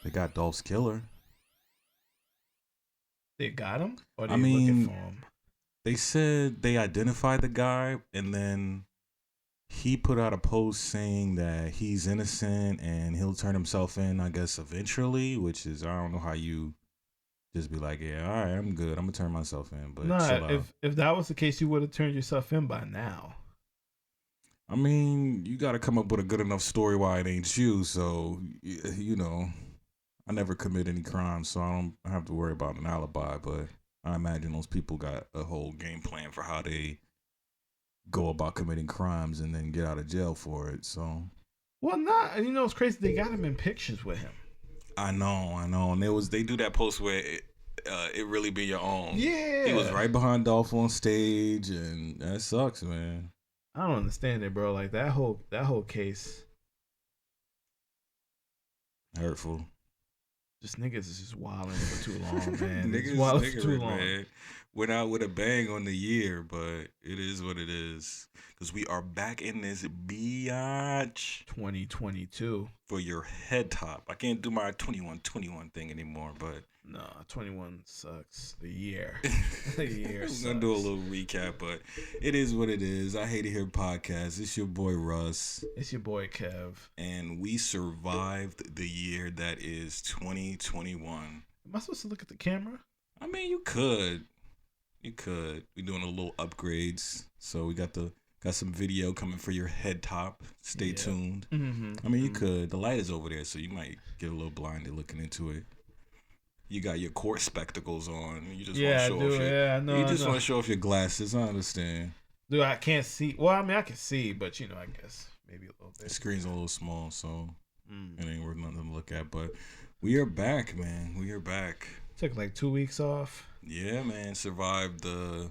They got Dolph's killer. They got him, or I they looking mean, for him? they said they identified the guy, and then he put out a post saying that he's innocent and he'll turn himself in, I guess, eventually, which is, I don't know how you just be like, yeah, all right, I'm good. I'm going to turn myself in, but chill Nah, out. if that was the case, you would have turned yourself in by now. I mean, you got to come up with a good enough story why it ain't you. So, you know, I never commit any crimes, so I don't have to worry about an alibi. But I imagine those people got a whole game plan for how they go about committing crimes and then get out of jail for it. So, Well, not. You know, it's crazy. They got him in pictures with him. I know, and they do that post where it really be your own. Yeah, He was right behind Dolph on stage, and that sucks, man. I don't understand it, bro. Like that whole case. Hurtful. Just niggas is just wilding for too long, man. Niggas wilding for too long. man. Went out with a bang on the year, but it is what it is. Because we are back in this biatch 2022 for your head top. I can't do my 21 thing anymore, but no, 21 sucks. The year, the year. We're gonna do a little recap, but it is what it is. I Hate It Here podcast. It's your boy Russ. It's your boy Kev. And we survived the year that is 2021. Am I supposed to look at the camera? I mean, you could. We're doing a little upgrades, so we got some video coming for your head top. Stay tuned. I mean, you could. The light is over there, so you might get a little blinded looking into it. You got your court spectacles on. You just want to show off your. You just want to show off your glasses. I understand. Dude, I can't see. Well, I mean, I can see, but you know, I guess maybe a little bit. The screen's a little small, so it ain't worth nothing to look at. But we are back, man. We are back. Took like 2 weeks off. Yeah, man. Survived the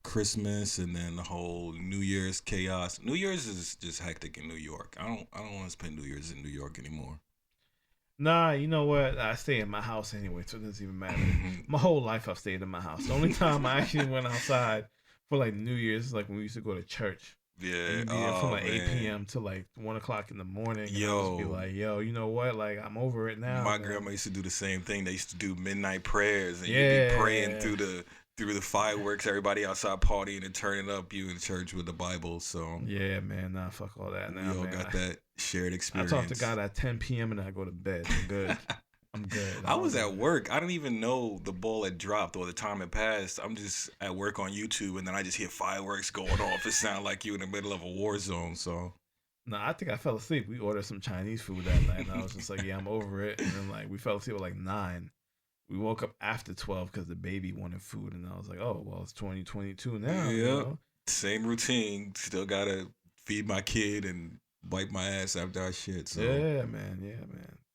Christmas and then the whole New Year's chaos. New Year's is just hectic in New York. I don't want to spend New Year's in New York anymore. Nah, you know what? I stay in my house anyway, so it doesn't even matter. My whole life I've stayed in my house. The only time I actually went outside for like New Year's is like when we used to go to church. Yeah, from like 8 p.m. to like 1 o'clock in the morning. And I just be like, yo, you know what? Like, I'm over it now. My grandma used to do the same thing. They used to do midnight prayers, and you'd be praying through the fireworks. Everybody outside partying and turning up. You in church with the Bible. So yeah, man, nah, fuck all that. Now, we all got that shared experience. I talk to God at 10 p.m. and I go to bed. I'm good. I'm good. I was at work. I didn't even know the ball had dropped or the time had passed. I'm just at work on YouTube, and then I just hear fireworks going off. It sounds like you in the middle of a war zone. So, no, I think I fell asleep. We ordered some Chinese food that night, and I was just like, yeah, I'm over it. And then like we fell asleep at like 9. We woke up after 12 because the baby wanted food, and I was like, oh well, it's 2022 now. Yeah, you know? Same routine. Still gotta feed my kid and wipe my ass after our shit. So yeah, man.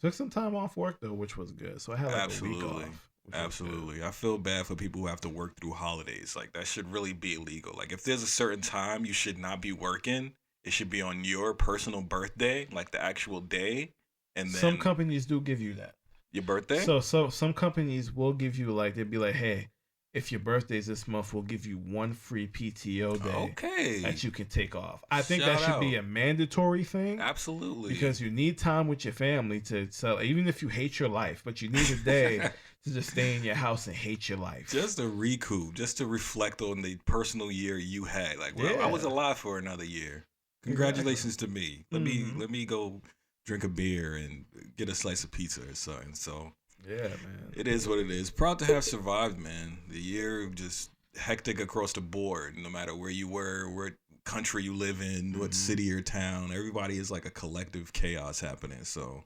Took some time off work though, which was good. So I had like a week off. Absolutely. I feel bad for people who have to work through holidays. Like that should really be illegal. Like if there's a certain time you should not be working, it should be on your personal birthday, like the actual day. And then some companies do give you that. Your birthday? So some companies will give you like they'd be like, hey, if your birthday's this month, we'll give you 1 free PTO day that you can take off. I think that should be a mandatory thing. Absolutely. Because you need time with your family to sell, even if you hate your life, but you need a day to just stay in your house and hate your life. Just to recoup, just to reflect on the personal year you had. Like, well, I was alive for another year. Congratulations to me. Let me go drink a beer and get a slice of pizza or something. So yeah, man. It is what it is. Proud to have survived, man. The year just hectic across the board. No matter where you were, what country you live in, what city or town, everybody is like a collective chaos happening. So,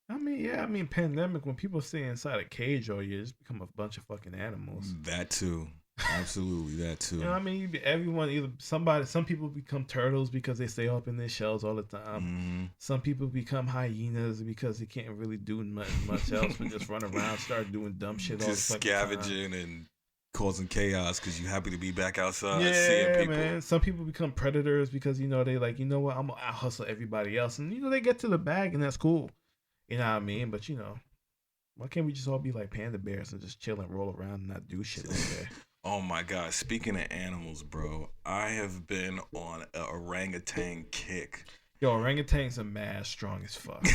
I mean, pandemic, when people stay inside a cage all year, just become a bunch of fucking animals. That too. Absolutely, that too. You know what I mean? Some people become turtles because they stay up in their shells all the time. Some people become hyenas because they can't really do much else but just run around, start doing dumb shit all the fucking time. Just scavenging and causing chaos because you're happy to be back outside seeing people. Man. Some people become predators because, you know, they like, you know what, I'm going to out-hustle everybody else. And, you know, they get to the bag and that's cool. You know what I mean? But, you know, why can't we just all be like panda bears and just chill and roll around and not do shit like that? Oh my God! Speaking of animals, bro, I have been on an orangutan kick. Yo, orangutans are mad strong as fuck.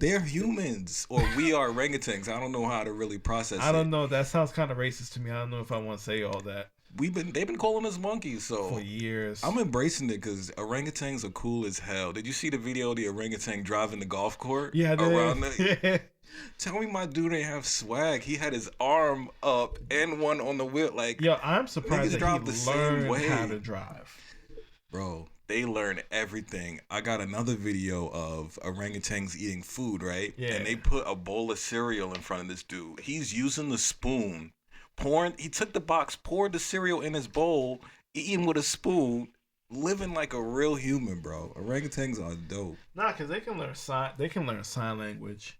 They're humans, or we are orangutans. I don't know how to really process it. I don't know. That sounds kind of racist to me. I don't know if I want to say all that. They've been calling us monkeys, so for years. I'm embracing it because orangutans are cool as hell. Did you see the video of the orangutan driving the golf court? Yeah, around yeah. Tell me my dude ain't have swag. He had his arm up and one on the wheel. Like, yo, I'm surprised that he learned how to drive. Bro, they learn everything. I got another video of orangutans eating food, right? Yeah. And they put a bowl of cereal in front of this dude. He's using the spoon, he took the box, poured the cereal in his bowl, eating with a spoon, living like a real human, bro. Orangutans are dope. Nah, because they can learn sign language.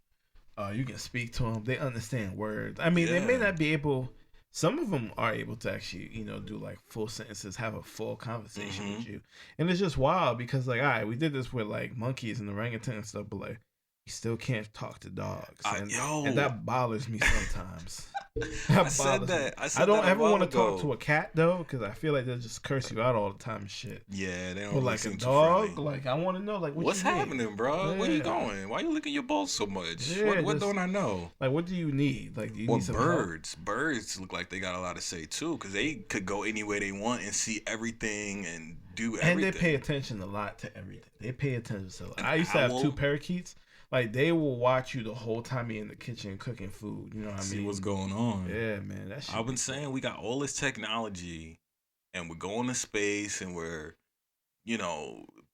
You can speak to them. They understand words. I mean, they may not be able. Some of them are able to actually, do like full sentences, have a full conversation with you, and it's just wild because, like, all right, we did this with like monkeys and orangutan and stuff, but like, you still can't talk to dogs, and that bothers me sometimes. I said that. I don't ever want to talk to a cat though, because I feel like they'll just curse you out all the time and shit. Yeah, they don't. But like a dog, like I want to know, like what's happening, bro? Yeah. Where you going? Why you licking your balls so much? Yeah, what don't I know? Like, what do you need? Like, do you need some birds? Help? Birds look like they got a lot to say too, because they could go anywhere they want and see everything and do everything. And they pay attention a lot to everything. They pay attention to. I used to have 2 parakeets. Like, they will watch you the whole time you're in the kitchen cooking food. You know what I mean? See what's going on. Yeah, man. That shit. I've been saying we got all this technology and we're going to space and we're,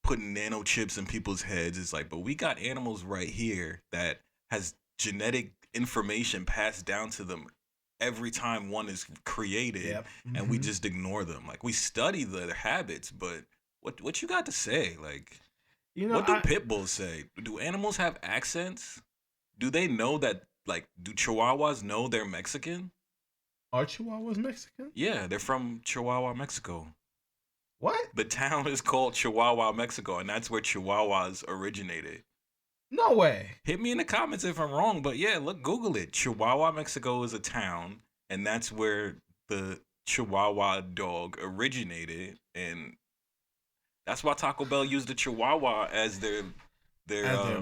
putting nano chips in people's heads. It's like, but we got animals right here that has genetic information passed down to them every time one is created, and we just ignore them. Like, we study their habits, but what you got to say? Like... what do pit bulls say? Do animals have accents? Do they know that, like, do Chihuahuas know they're Mexican? Are Chihuahuas Mexican? Yeah, they're from Chihuahua, Mexico. What? The town is called Chihuahua, Mexico, and that's where Chihuahuas originated. No way. Hit me in the comments if I'm wrong, but yeah, look, Google it. Chihuahua, Mexico is a town, and that's where the Chihuahua dog originated, and... that's why Taco Bell used the Chihuahua as their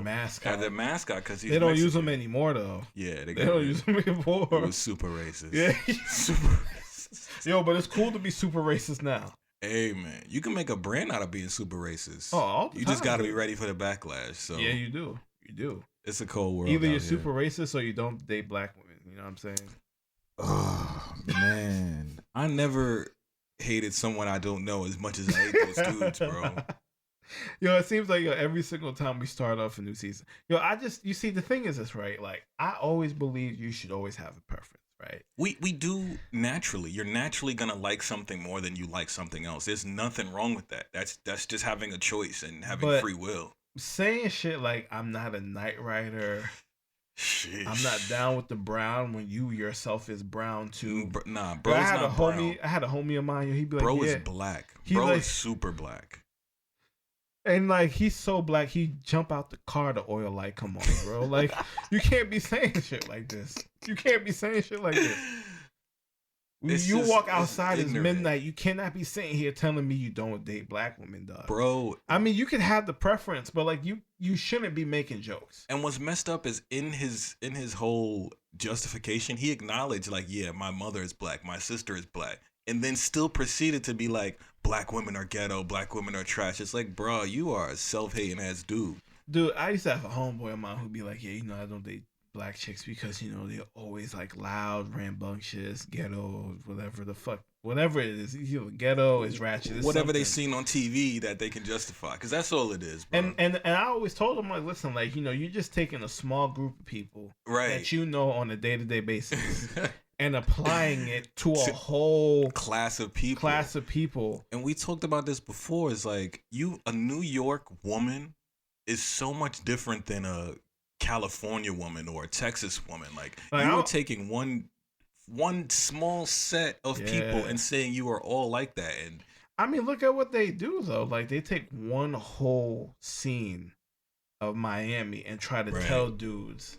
mascot. As their mascot, because they don't use them anymore, though. Yeah, they don't use them anymore. It was super racist. Yeah, super racist. Yo, but it's cool to be super racist now. Hey, man, you can make a brand out of being super racist. Oh, all the you time, just got to be ready for the backlash. So yeah, you do. You do. It's a cold world. Either you're super racist or you don't date black women. You know what I'm saying? Oh man, I never hated someone I don't know as much as I hate those dudes, bro. Yo, it seems like every single time we start off a new season. Yo, you see, the thing is this, right? Like, I always believe you should always have a preference, right? We do naturally. You're naturally gonna like something more than you like something else. There's nothing wrong with that. That's just having a choice and having free will. Saying shit like I'm not a night rider. Sheesh. I'm not down with the brown when you yourself is brown too. Nah, bro's not brown. I had a homie of mine. He'd be like, bro is black. Bro is super black. And like, he's so black, he jump out the car, the oil light come on, bro. Like, you can't be saying shit like this. You can't be saying shit like this. You walk outside, it's midnight. You cannot be sitting here telling me you don't date black women, dog. Bro. I mean, you can have the preference, but like, you shouldn't be making jokes. And what's messed up is in his whole justification, he acknowledged, like, yeah, my mother is black, my sister is black, and then still proceeded to be like, black women are ghetto, black women are trash. It's like, bro, you are a self-hating ass dude. Dude, I used to have a homeboy of mine who'd be like, yeah, I don't date black chicks because, they're always like loud, rambunctious, ghetto, whatever it is. Ghetto is ratchet. Whatever they seen on TV that they can justify, because that's all it is, bro. And I always told them, like, listen, like, you're just taking a small group of people that on a day-to-day basis and applying it to a whole class of people. And we talked about this before. It's like, a New York woman is so much different than a California woman or a Texas woman. Like you were taking one small set of people and saying you are all like that. And I mean, look at what they do though. Like, they take one whole scene of Miami and try to tell dudes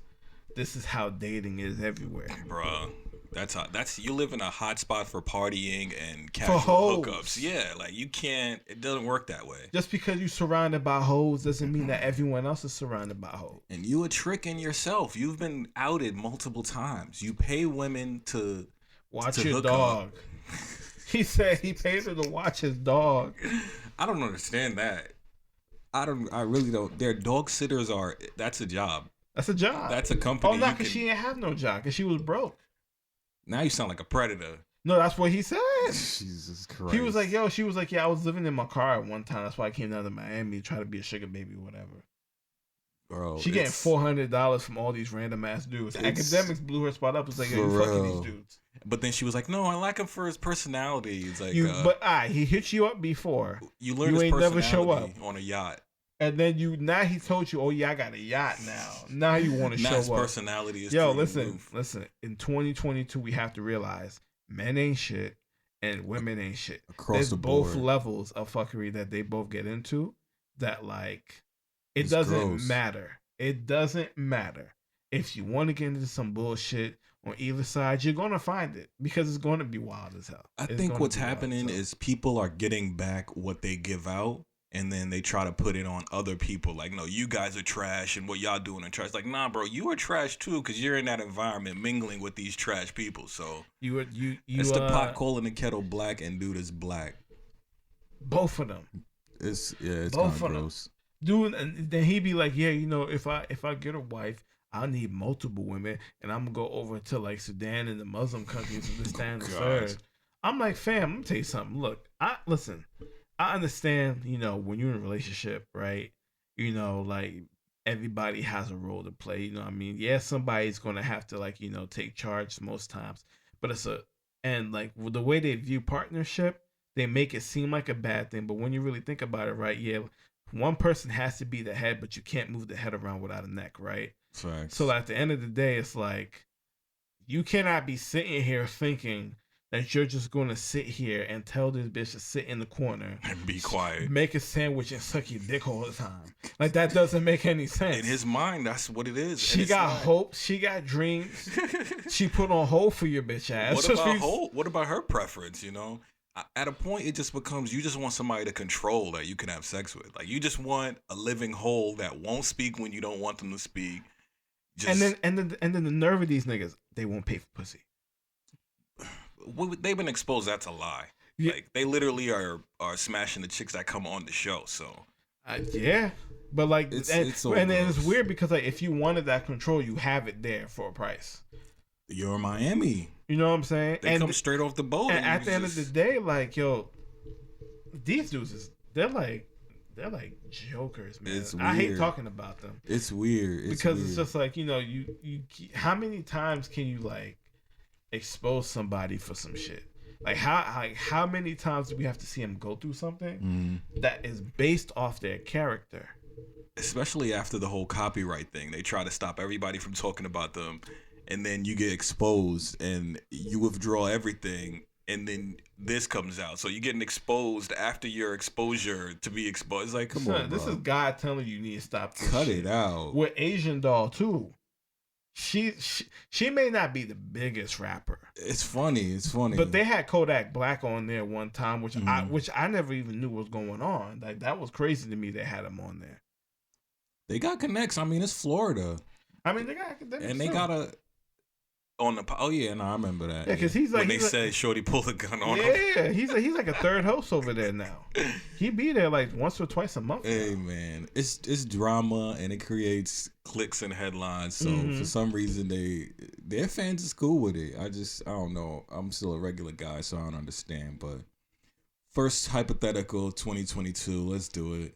this is how dating is everywhere. Bruh. That's you live in a hot spot for partying and casual hookups. Yeah, like you can't. It doesn't work that way. Just because you're surrounded by hoes doesn't mean that everyone else is surrounded by hoes. And you are tricking yourself. You've been outed multiple times. You pay women to watch your dog. He said he paid her to watch his dog. I don't understand that. I really don't. Their dog sitters that's a job. That's a job. That's a company. Oh, not because she didn't have no job, because she was broke. Now you sound like a predator. No, that's what he said. Jesus Christ. He was like, she was like, yeah, I was living in my car at one time. That's why I came down to Miami to try to be a sugar baby or whatever. Bro, she getting $400 from all these random ass dudes. Academics blew her spot up. It's like, yo, you fucking these dudes. But then she was like, no, I like him for his personality. It's like, he hit you up before. You learned his personality never show up on a yacht. And then now he told you, oh yeah, I got a yacht now. Now you want to show up. His personality is listen. In 2022, we have to realize men ain't shit and women ain't shit. There's both levels of fuckery that they both get into. That like, it doesn't matter. It doesn't matter if you want to get into some bullshit on either side. You're gonna find it because it's going to be wild as hell. I think what's happening is people are getting back what they give out. And then they try to put it on other people. Like, no, you guys are trash and what y'all doing are trash. Like, nah, bro, you are trash too because you're in that environment mingling with these trash people. So it's the pot calling the kettle black and dude is black. Both of them. It's both of gross. Dude, and then he be like, yeah, if I get a wife, I'll need multiple women and I'm gonna go over to like Sudan and the Muslim countries and this, that, and the third. I'm like, fam, I'm gonna tell you something. Look, listen. I understand, when you're in a relationship, right? Like everybody has a role to play. You know what I mean? Yeah, somebody's going to have to take charge most times. But and the way they view partnership, they make it seem like a bad thing. But when you really think about it, right? Yeah, one person has to be the head, but you can't move the head around without a neck, right? Facts. So at the end of the day, it's like, you cannot be sitting here thinking that you're just going to sit here and tell this bitch to sit in the corner and be quiet, make a sandwich and suck your dick all the time. Like, that doesn't make any sense. In his mind, that's what it is. She got hopes. She got dreams. She put on hold for your bitch ass. What about her preference, At a point, it just becomes you just want somebody to control that you can have sex with. Like, you just want a living whole that won't speak when you don't want them to speak. And then the nerve of these niggas, they won't pay for pussy. They've been exposed. That's a lie. Yeah. Like, they literally are smashing the chicks that come on the show. So yeah, but like it's weird because like if you wanted that control, you have it there for a price. You're Miami. You know what I'm saying? They come straight off the boat. And at the end of the day, like, yo, these dudes they're like jokers, man. I hate talking about them. It's weird. It's just like, you how many times can you like expose somebody for some shit? Like how many times do we have to see them go through something that is based off their character? Especially after the whole copyright thing, they try to stop everybody from talking about them, and then you get exposed and you withdraw everything, and then this comes out. So you're getting exposed after your exposure to be exposed. It's like, come on, this bro. is God telling you need to stop this Cut shit. It out. With Asian Doll too. She may not be the biggest rapper. It's funny. But they had Kodak Black on there one time, which I never even knew was going on. Like, that was crazy to me. They had him on there. They got connects. I mean, it's Florida. I mean, they got academics. And they got a on the. Oh yeah, no, I remember that. Yeah, because he's like, when they said Shorty pulled a gun on him. Yeah, he's like a third host over there now. He be there like once or twice a month. Hey man, it's drama and it creates clicks and headlines. So for some reason their fans is cool with it. I don't know. I'm still a regular guy, so I don't understand. But first hypothetical 2022. Let's do it.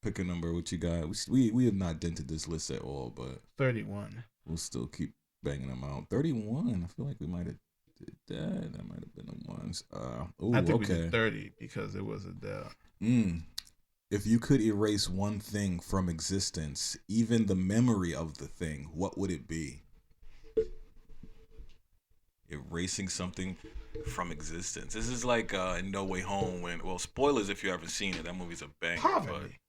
Pick a number. What you got? We have not dented this list at all, but 31. We'll still keep banging them out. 31. I feel like we might have did that. That might have been the ones. I think we did 30 because it was Adele. If you could erase one thing from existence, even the memory of the thing, what would it be? Erasing something from existence. This is like in No Way Home when, spoilers if you haven't seen it. That movie's a banger. Poverty. But,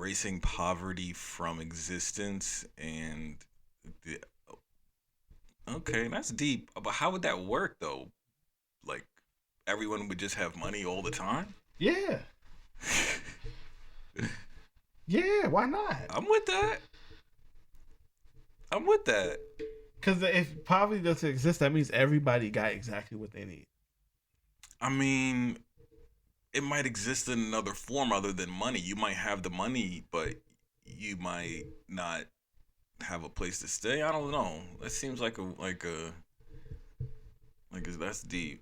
erasing poverty from existence and the, okay, that's deep. But how would that work though? Like everyone would just have money all the time? Yeah. Yeah, why not? I'm with that. Because if poverty doesn't exist, that means everybody got exactly what they need. I mean, it might exist in another form other than money. You might have the money, but you might not have a place to stay. I don't know. That seems like that's deep.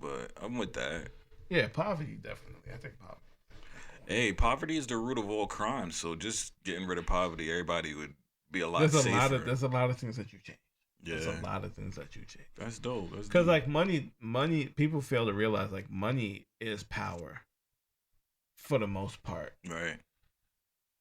But I'm with that. Yeah, poverty definitely. I think poverty. Hey, poverty is the root of all crime. So just getting rid of poverty, everybody would be a lot safer. There's a lot of things that you change. Yeah. There's a lot of things that you change. That's dope. Because like money, people fail to realize like money is power. For the most part, right.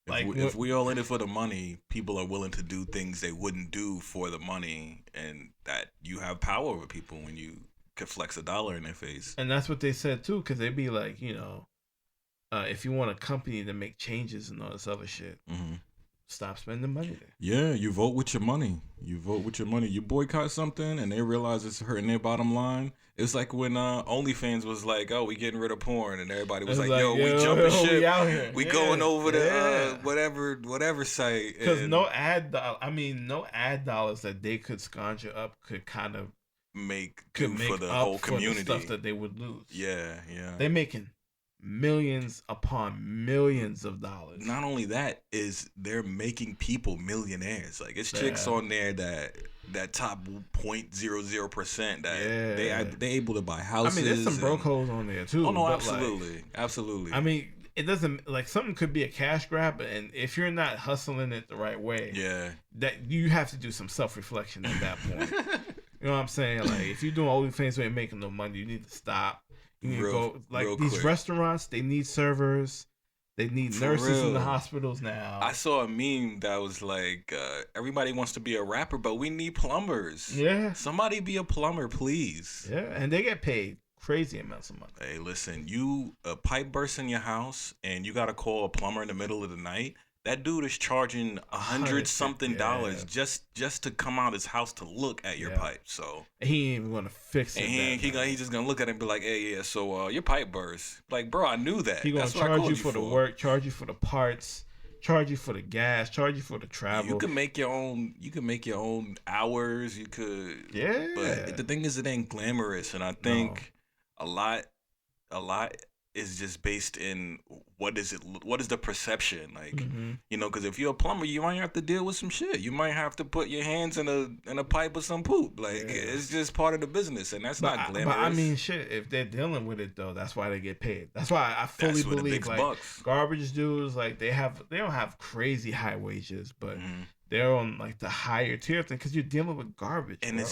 If we all in it for the money, people are willing to do things they wouldn't do for the money, and that you have power over people when you could flex $1 in their face. And that's what they said too, because they'd be like, if you want a company to make changes and all this other shit, stop spending money there. Yeah, you vote with your money. You boycott something, and they realize it's hurting their bottom line. It's like when OnlyFans was like, "Oh, we getting rid of porn," and everybody was like, "Yo, we jumping ship. We going over to whatever site." Because no ad dollars that they could conjure up could kind of make for the whole community the stuff that they would lose. Yeah. They're making millions upon millions of dollars. Not only that, is they're making people millionaires. Like it's chicks on there that top 0.00% that they able to buy houses. I mean, there's some broke hoes on there too. Oh no, absolutely. I mean, it doesn't like something could be a cash grab, and if you're not hustling it the right way, that you have to do some self-reflection at that point. You know what I'm saying? Like if you're doing OnlyFans where you're making no money, you need to stop. You need to go like these quick. Restaurants. They need servers. They need nurses in the hospitals now. I saw a meme that was like, everybody wants to be a rapper, but we need plumbers. Yeah. Somebody be a plumber, please. Yeah, and they get paid crazy amounts of money. Hey, listen, a pipe bursts in your house and you got to call a plumber in the middle of the night. That dude is charging $100-something just to come out his house to look at your pipe. So he ain't even gonna fix it. And he's just gonna look at it and be like, "Hey, yeah, so your pipe burst." Like, bro, I knew that. He gonna charge you for the work, charge you for the parts, charge you for the gas, charge you for the travel. You can make your own. You can make your own hours. You could. Yeah. But the thing is, it ain't glamorous, and I think a lot is just based in what is the perception, like because if you're a plumber, you might have to deal with some shit. You might have to put your hands in a pipe with some poop. Like it's just part of the business, and that's not glamorous. But I mean, shit, if they're dealing with it though, that's why they get paid. That's why I fully believe like bucks. Garbage dudes, like they don't have crazy high wages, but they're on like the higher tier thing because you're dealing with garbage, and bro.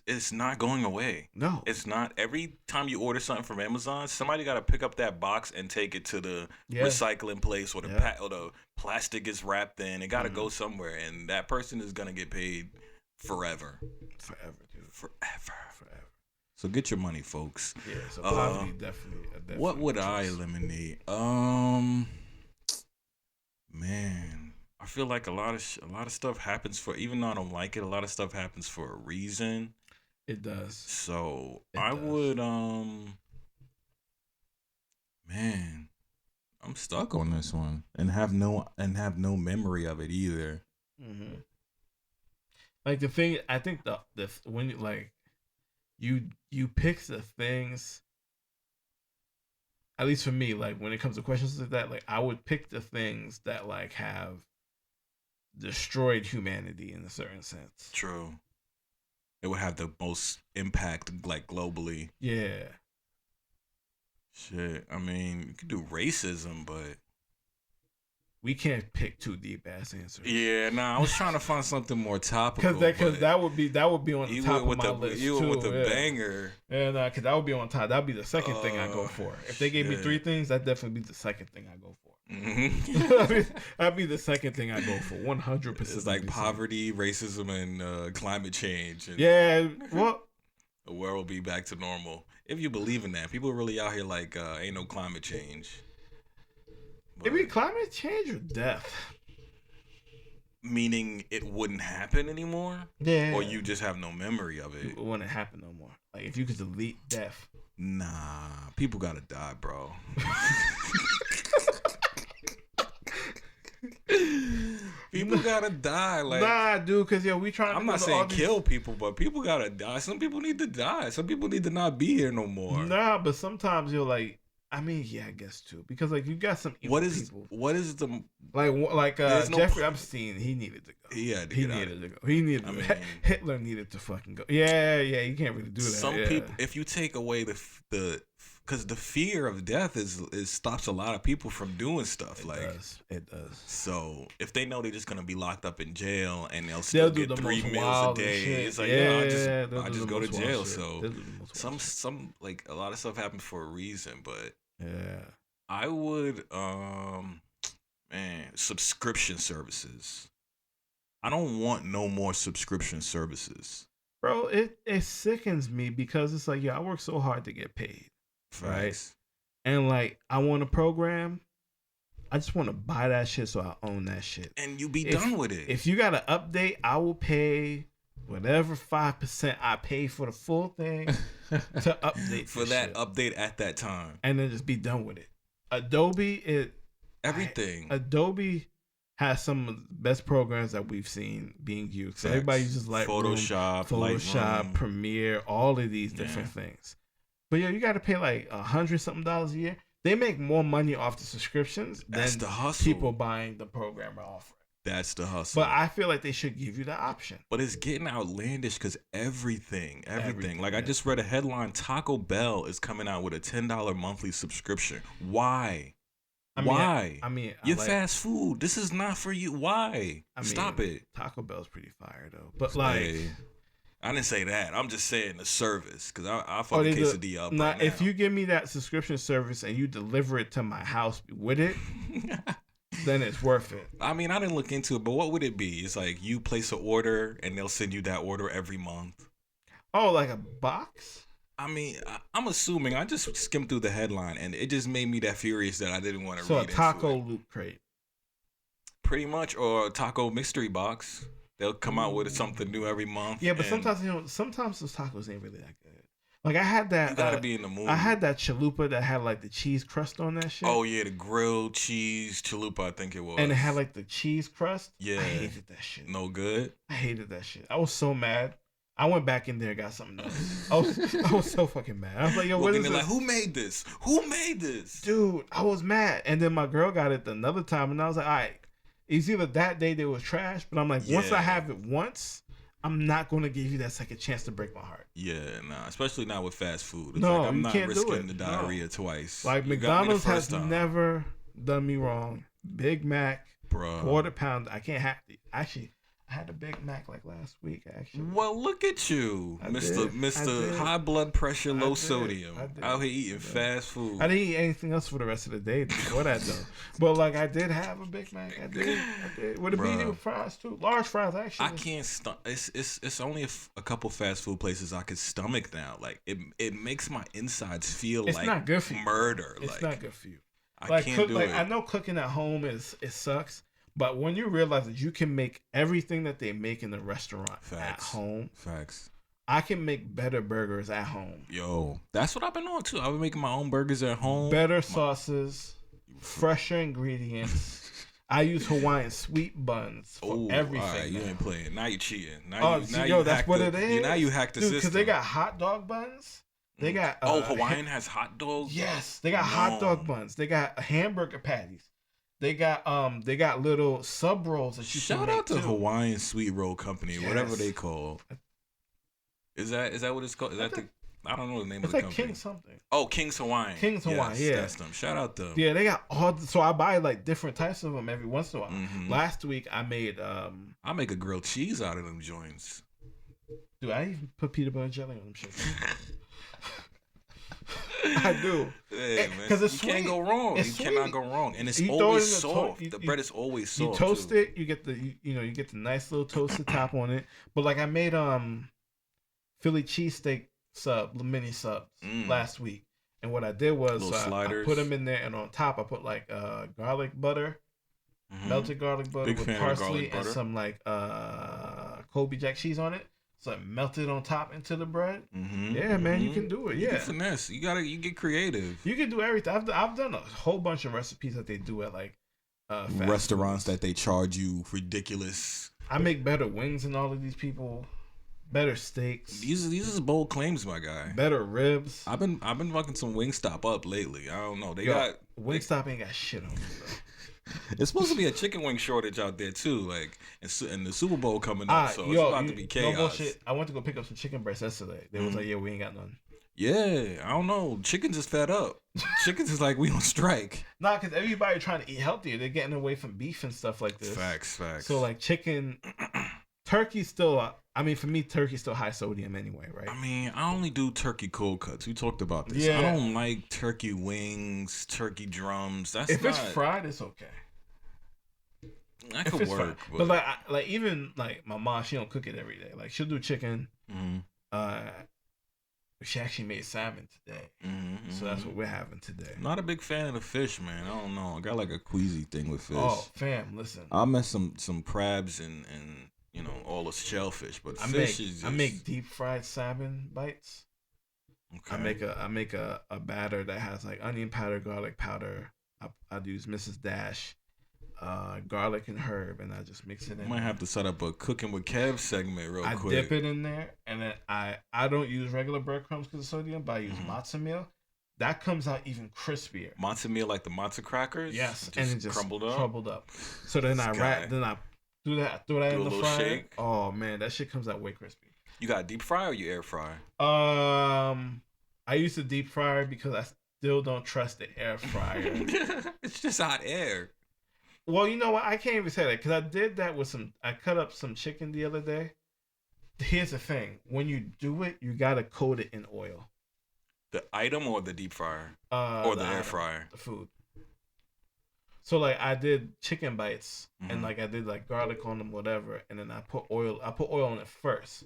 it's not going away. No, it's not. Every time you order something from Amazon, somebody got to pick up that box and take it to the recycling place, or the plastic is wrapped in. It got to go somewhere, and that person is gonna get paid forever, dude, forever. So get your money, folks. Yeah. So poverty definitely. What would I eliminate? Man. I feel like a lot of stuff happens for, even though I don't like it, a lot of stuff happens for a reason. It does. So I would man, I'm stuck on this one and have no memory of it either. Mm-hmm. Like the thing, I think the when you like you pick the things. At least for me, like when it comes to questions like that, like I would pick the things that like have destroyed humanity in a certain sense. True. It would have the most impact, like globally. Yeah. Shit. I mean, you could do racism, but we can't pick two deep ass answers. Yeah, I was trying to find something more topical. Because that would be on the top of my list too. You went with a banger. And because that would be on top. That would be the second thing I go for. If they gave me three things, that'd definitely be the second thing I go for. That'd be the second thing I go for. 100%. It's like poverty, racism, and climate change. And yeah. Well, the world will be back to normal if you believe in that. People are really out here like ain't no climate change. But It be climate change or death. meaning it wouldn't happen anymore? Yeah. Or you just have no memory of it? It wouldn't happen no more. Like if you could delete death. Nah, people gotta die, bro. People gotta die. Like, nah, dude, because we trying to. I'm not saying kill people, but people gotta die. Some people need to die. Some people need to not be here no more. Nah, but sometimes you're like, I mean, yeah, I guess too, because like you got some evil people. What is the like Jeffrey Epstein? He needed to go. He had to he get needed to go. He needed. Hitler needed to fucking go. Yeah, you can't really do that. Some people, if you take away the because the fear of death is stops a lot of people from doing stuff. It does. So if they know they're just gonna be locked up in jail and they'll still get 3 meals a day, it's like I just go to jail. So some like a lot of stuff happens for a reason, but I would subscription services. I don't want no more subscription services. Bro, it sickens me because it's like, I work so hard to get paid. Right? And like, I want a program. I just want to buy that shit so I own that shit. And you be done with it. If you got to update, I will pay whatever 5% I pay for the full thing to update. For that update at that time. And then just be done with it. Adobe Adobe has some of the best programs that we've seen being used. So everybody uses Photoshop, Lightroom, Premiere, all of these different things. But you got to pay like $100-something a year. They make more money off the subscriptions than the hustle. People buying the program or offering. That's the hustle. But I feel like they should give you the option. But it's getting outlandish because everything. Like I just read a headline: Taco Bell is coming out with a $10 monthly subscription. Why? Why? You're fast food. This is not for you. Why? Stop it. Taco Bell's pretty fire though. But like. I didn't say that. I'm just saying the service because I fuck the quesadilla up right now. If you give me that subscription service and you deliver it to my house with it, then it's worth it. I mean, I didn't look into it, but what would it be? It's like you place an order and they'll send you that order every month. Oh, like a box? I mean, I'm assuming. I just skimmed through the headline and it just made me that furious that I didn't want to read it. So a taco loot crate. Pretty much, or a taco mystery box. They'll come out with something new every month. Yeah, but sometimes those tacos ain't really that good. Like I had that. You gotta be in the mood. I had that chalupa that had like the cheese crust on that shit. Oh yeah, the grilled cheese chalupa, I think it was. And it had like the cheese crust. Yeah, I hated that shit. No good. I hated that shit. I was so mad. I went back in there and got something else. I was so fucking mad. I was like, yo, what is this? Like, who made this? Who made this? Dude, I was mad. And then my girl got it another time, and I was like, all right. It's either that day they was trash, but I'm like, once I have it once, I'm not going to give you that second chance to break my heart. Yeah, nah, especially not with fast food. No, like, I'm you not can't risking the diarrhea twice. Like McDonald's has never done me wrong. Big Mac, quarter pound. I can't have it. Actually, I had a Big Mac like last week. Actually. Well, look at you, Mr. High blood pressure, low sodium, out here eating fast food. I didn't eat anything else for the rest of the day before that though. But like I did have a Big Mac. I did with a medium fries too, large fries actually. I can't It's only a couple fast food places I could stomach now. Like it makes my insides feel like not good for you. Murder. It's not good for you. I can't do it. I know cooking at home it sucks. But when you realize that you can make everything that they make in the restaurant at home, I can make better burgers at home. Yo, that's what I've been on too. I've been making my own burgers at home. Better sauces, fresher ingredients. I use Hawaiian sweet buns for everything. All right, you ain't playing. Now you cheating. That's what it is. Now you hacked the system. Because they got hot dog buns. They got Hawaiian has hot dogs. Yes, they got hot dog buns. They got hamburger patties. They got little sub rolls that you can make. Shout out to Hawaiian Sweet Roll Company, whatever they call. Is that what it's called? Is that I don't know the name of the company. It's like King something. Oh, King's Hawaiian. King's Hawaiian, yeah. That's them. Shout out them. Yeah, they got so I buy like different types of them every once in a while. Mm-hmm. Last week I made I make a grilled cheese out of them joints. Dude, I even put peanut butter and jelly on them shit. I do. Because you can't go wrong. You cannot go wrong, and it's always soft. The bread is always soft. You toast it. You get the you get the nice little toasted top on it. But like I made Philly cheesesteak mini subs last week, And what I did was sliders. I put them in there, and on top I put like garlic butter, melted garlic butter Big with parsley and some like Kobe Jack cheese on it. So it melted on top into the bread. Yeah, man, you can do it. Yeah, you can finesse. You get creative. You can do everything. I've done a whole bunch of recipes that they do at like restaurants that they charge you ridiculous. I make better wings than all of these people. Better steaks. These is bold claims, my guy. Better ribs. I've been fucking some Wingstop up lately. I don't know. Wingstop ain't got shit on it, bro. It's supposed to be a chicken wing shortage out there too, like, and the Super Bowl coming up, so it's about to be chaos. No bullshit. I went to go pick up some chicken breasts yesterday. They was like, "Yeah, we ain't got none." Yeah, I don't know. Chickens is fed up. Chickens is like, we on strike. Nah, because everybody trying to eat healthier. They're getting away from beef and stuff like this. Facts. So like chicken, turkey's still. I mean, for me, turkey's still high sodium anyway, right? I mean, I only do turkey cold cuts. We talked about this. Yeah. I don't like turkey wings, turkey drums. If it's fried, it's okay. That could work, but like even like my mom, she don't cook it every day. Like she'll do chicken. She actually made salmon today, so that's what we're having today. Not a big fan of the fish, man. I don't know. I got like a queasy thing with fish. Oh, fam, listen. I mess some crabs and you know all the shellfish, but fish is just... I make deep fried salmon bites. Okay. I make a batter that has like onion powder, garlic powder. I'd use Mrs. Dash. Garlic and herb, and I just mix it in. I might have to set up a cooking with Kev segment real quick. I dip it in there, and then I don't use regular breadcrumbs because of sodium, but I use matzo meal. That comes out even crispier. Matzo meal, like the matzo crackers. Yes, and it just crumbled up. So then I throw that in the fryer. Shake. Oh man, that shit comes out way crispy. You got deep fry or you air fry? I use the deep fryer because I still don't trust the air fryer. It's just hot air. Well, you know what? I can't even say that because I did that with I cut up some chicken the other day. Here's the thing: when you do it, you gotta coat it in oil. The item or the deep fryer or the air fryer? The food. So like I did chicken bites and like I did like garlic on them, whatever, and then I put oil. I put oil on it first.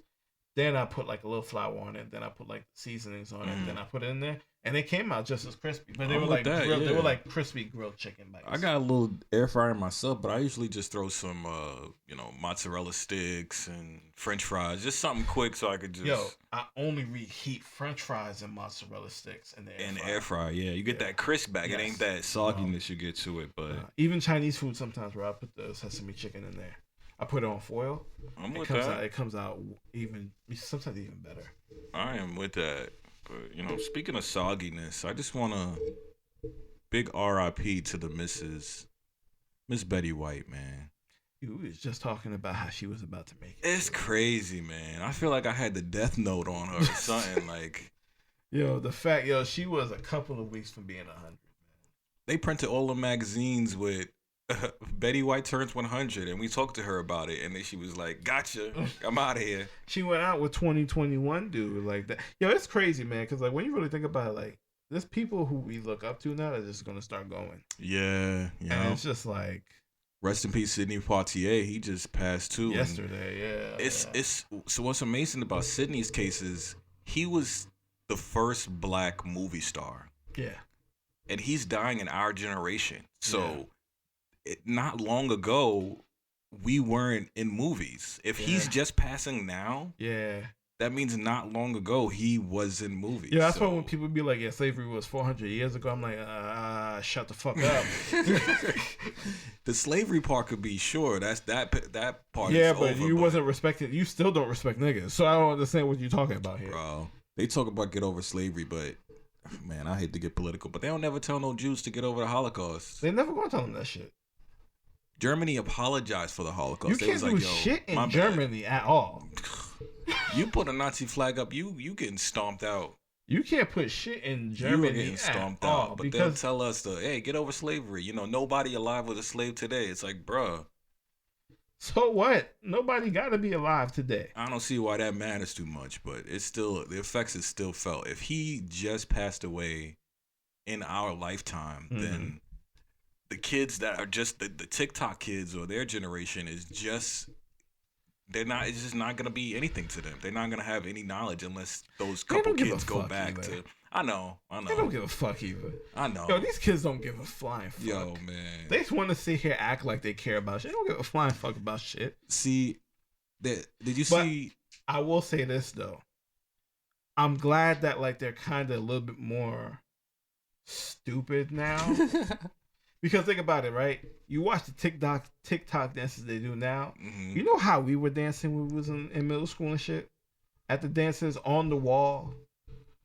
Then I put like a little flour on it. Then I put like seasonings on it. Then I put it in there, and it came out just as crispy. But they were like they were like crispy grilled chicken bites. I got a little air fryer myself, but I usually just throw some mozzarella sticks and French fries, just something quick so I could just. Yo, I only reheat French fries and mozzarella sticks in the air fryer. Yeah, you get that crisp back. Yes. It ain't that sogginess you get to it, but even Chinese food sometimes where I put the sesame chicken in there. I put it on foil. It comes out sometimes even better. I am with that. But, speaking of sogginess, I just want to big RIP to the Miss Betty White, man. You was just talking about how she was about to make it. It's crazy, man. I feel like I had the death note on her or something. Like, she was a couple of weeks from being 100, man. They printed all the magazines with Betty White turns 100, and we talked to her about it, and then she was like, "Gotcha, I'm out of here." She went out with 2021 dude like that. Yo, it's crazy, man. Because like when you really think about it, like there's people who we look up to now that are just gonna start going. Yeah. And it's just like, rest in peace, Sidney Poitier. He just passed too. Yesterday, yeah. It's so what's amazing about Sidney's case is he was the first black movie star. Yeah. And he's dying in our generation. So. Yeah. Not long ago, we weren't in movies. If he's just passing now, that means not long ago he was in movies. Yeah, that's why when people be like, "Yeah, slavery was 400 years ago," I'm like, shut the fuck up. The slavery part could be sure. That's that part. Yeah, but you wasn't respected. You still don't respect niggas. So I don't understand what you're talking about here, bro. They talk about get over slavery, but man, I hate to get political, but they don't never tell no Jews to get over the Holocaust. They never gonna tell them that shit. Germany apologized for the Holocaust. You can't do shit in Germany at all. You put a Nazi flag up, you getting stomped out. You can't put shit in Germany getting stomped at out. All but they'll tell us hey, get over slavery. Nobody alive was a slave today. It's like, bruh. So what? Nobody got to be alive today. I don't see why that matters too much, but it's still, the effects is still felt. If he just passed away in our lifetime, then the kids that are just the TikTok kids or their generation is just they're not. It's just not gonna be anything to them. They're not gonna have any knowledge unless those They couple don't give kids a go fuck back either. to. I know. They don't give a fuck either. I know. Yo, these kids don't give a flying fuck. Yo, man. They just want to sit here act like they care about shit. They don't give a flying fuck about shit. See, did you see? I will say this though. I'm glad that like they're kind of a little bit more stupid now. Because think about it, right? You watch the TikTok dances they do now. Mm-hmm. You know how we were dancing when we was in middle school and shit? At the dances on the wall.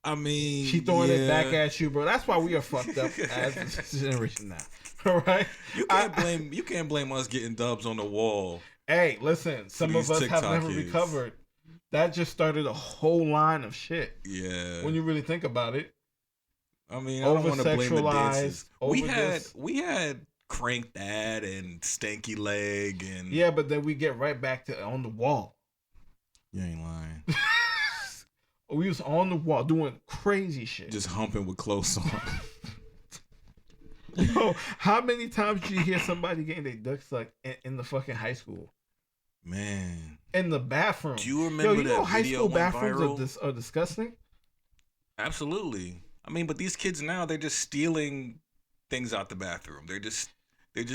I mean, she throwing it back at you, bro. That's why we are fucked up as a generation now. All right? You can't blame us getting dubs on the wall. Hey, listen, some of us have never recovered. That just started a whole line of shit. Yeah. When you really think about it. I mean, I don't want to blame the dances. We had Crank That and Stanky Leg and yeah, but then we get right back to on the wall. You ain't lying. We was on the wall doing crazy shit. Just humping with clothes on. Yo, how many times did you hear somebody getting their duck sucked in the fucking high school? Man. In the bathroom. Do you remember that high video school bathrooms viral? are disgusting? Absolutely. I mean, but these kids now, they're just stealing things out the bathroom. They're just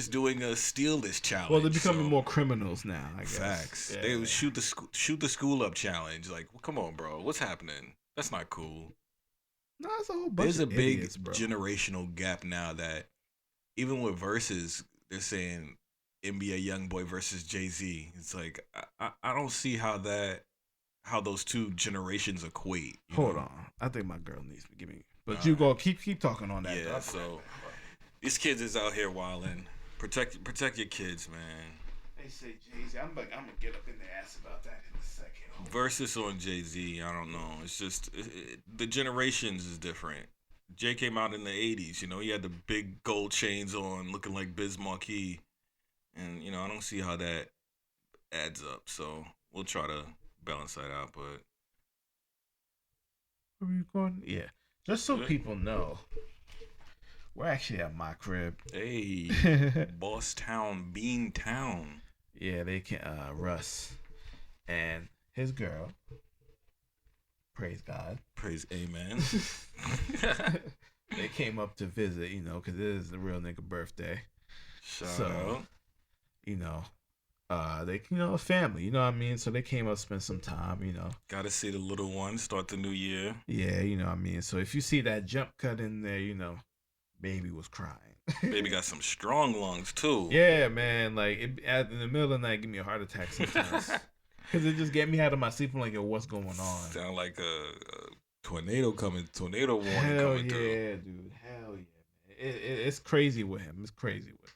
doing a steal this challenge. Well, they're becoming more criminals now, I guess. Facts. Yeah. They would shoot the school up challenge. Like, well, come on, bro. What's happening? That's not cool. No, it's a whole bunch There's of idiots, big bro. generational gap now that even with Verzuz, they're saying NBA YoungBoy versus Jay-Z. It's like I don't see how those two generations equate. Hold on. I think my girl needs to give me. But you go keep talking on that. Yeah, though. So these kids is out here wilding. Protect your kids, man. They say Jay-Z. I'm gonna get up in their ass about that in a second. Verzuz on Jay-Z, I don't know. It's just the generations is different. Jay came out in the 80s, he had the big gold chains on, looking like Biz Markie. And, I don't see how that adds up. So we'll try to balance that out, but. Are we recording? Yeah. Just so people know, we're actually at my crib. Hey, Boss Town, Bean Town. Yeah, they can, Russ and his girl. Praise God. Praise Amen. They came up to visit, because it is the real nigga birthday. Shout out. They, family, you know what I mean? So they came up, spent some time, Gotta see the little one start the new year. Yeah, you know what I mean? So if you see that jump cut in there, baby was crying. Baby got some strong lungs, too. Yeah, man. Like, in the middle of the night, give me a heart attack sometimes. Because it just get me out of my sleep. I'm like, yo, what's going on? Sound like a tornado warning coming through. Hell yeah, dude. Hell yeah, man. It's crazy with him. It's crazy with him.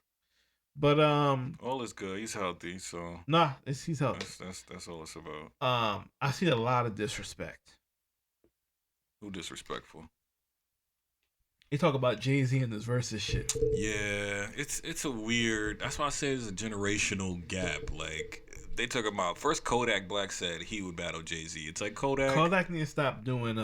But all is good. He's healthy, so nah, he's healthy. That's all it's about. I see a lot of disrespect. Who disrespectful? They talk about Jay-Z and this Verzuz shit. Yeah, it's a weird. That's why I say there's a generational gap. Like they talk about first Kodak Black said he would battle Jay-Z. It's like Kodak need to stop doing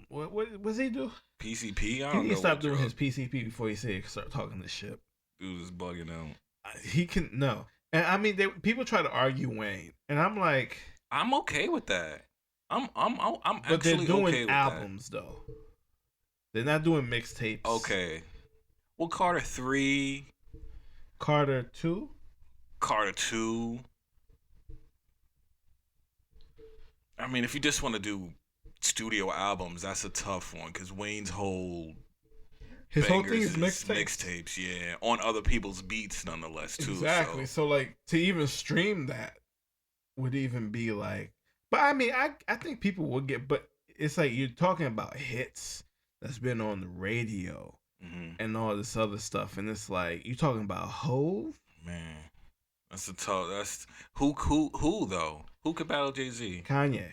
what does he do? PCP. I don't know. He need to stop doing his PCP before he start talking this shit. Dude is bugging out. He can no, and I mean people try to argue Wayne, and I'm like, I'm okay with that. I'm but actually they're doing okay with albums that. though. They're not doing mixtapes. Okay. Well, Carter 3. Carter 2. Carter 2. I mean, if you just want to do studio albums, that's a tough one because Wayne's his whole thing is mixtapes. Mixtapes, yeah, on other people's beats, nonetheless, too. Exactly. So like to even stream that would even be like, but I mean, I think people would get, but it's like you're talking about hits that's been on the radio and all this other stuff, and it's like you talking about Hove. Man, that's a tough. That's who though? Who could battle Jay-Z? Kanye.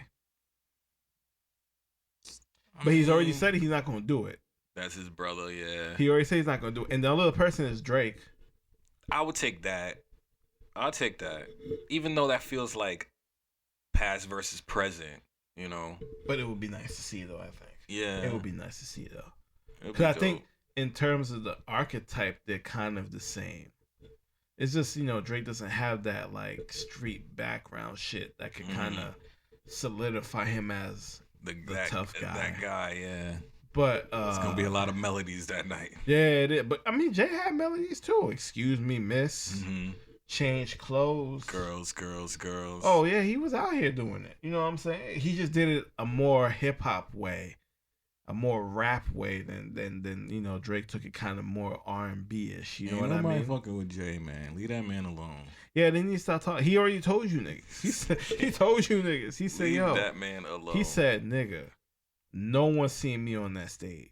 But he's already said he's not gonna do it. That's his brother, yeah. He already said he's not gonna do it, and the other person is Drake. I would take that. I'll take that, even though that feels like past versus present, But it would be nice to see, though. I think. Yeah, it would be nice to see, though, because I think in terms of the archetype, they're kind of the same. It's just, Drake doesn't have that like street background shit that could kind of solidify him as the tough guy. That guy, yeah. But it's gonna be a lot of melodies that night. Yeah, it is. But I mean, Jay had melodies too. Excuse me, miss. Change clothes. Girls. Oh yeah, he was out here doing it. You know what I'm saying? He just did it a more hip hop way, a more rap way than Drake took it kind of more R&B ish. You know what I mean? Fucking with Jay, man. Leave that man alone. Yeah, then he started talking. He already told you niggas. He told you niggas. He said, leave that man alone. He said, nigga, no one's seen me on that stage.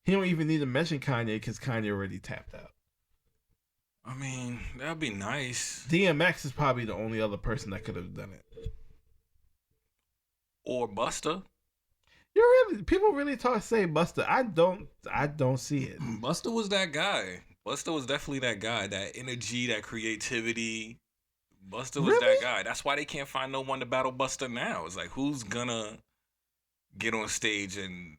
He don't even need to mention Kanye because Kanye already tapped out. I mean, that'd be nice. DMX is probably the only other person that could have done it. Or Busta. People really say Busta. I don't see it. Busta was that guy. Busta was definitely that guy. That energy, that creativity. Busta was that guy. That's why they can't find no one to battle Busta now. It's like, who's gonna get on stage and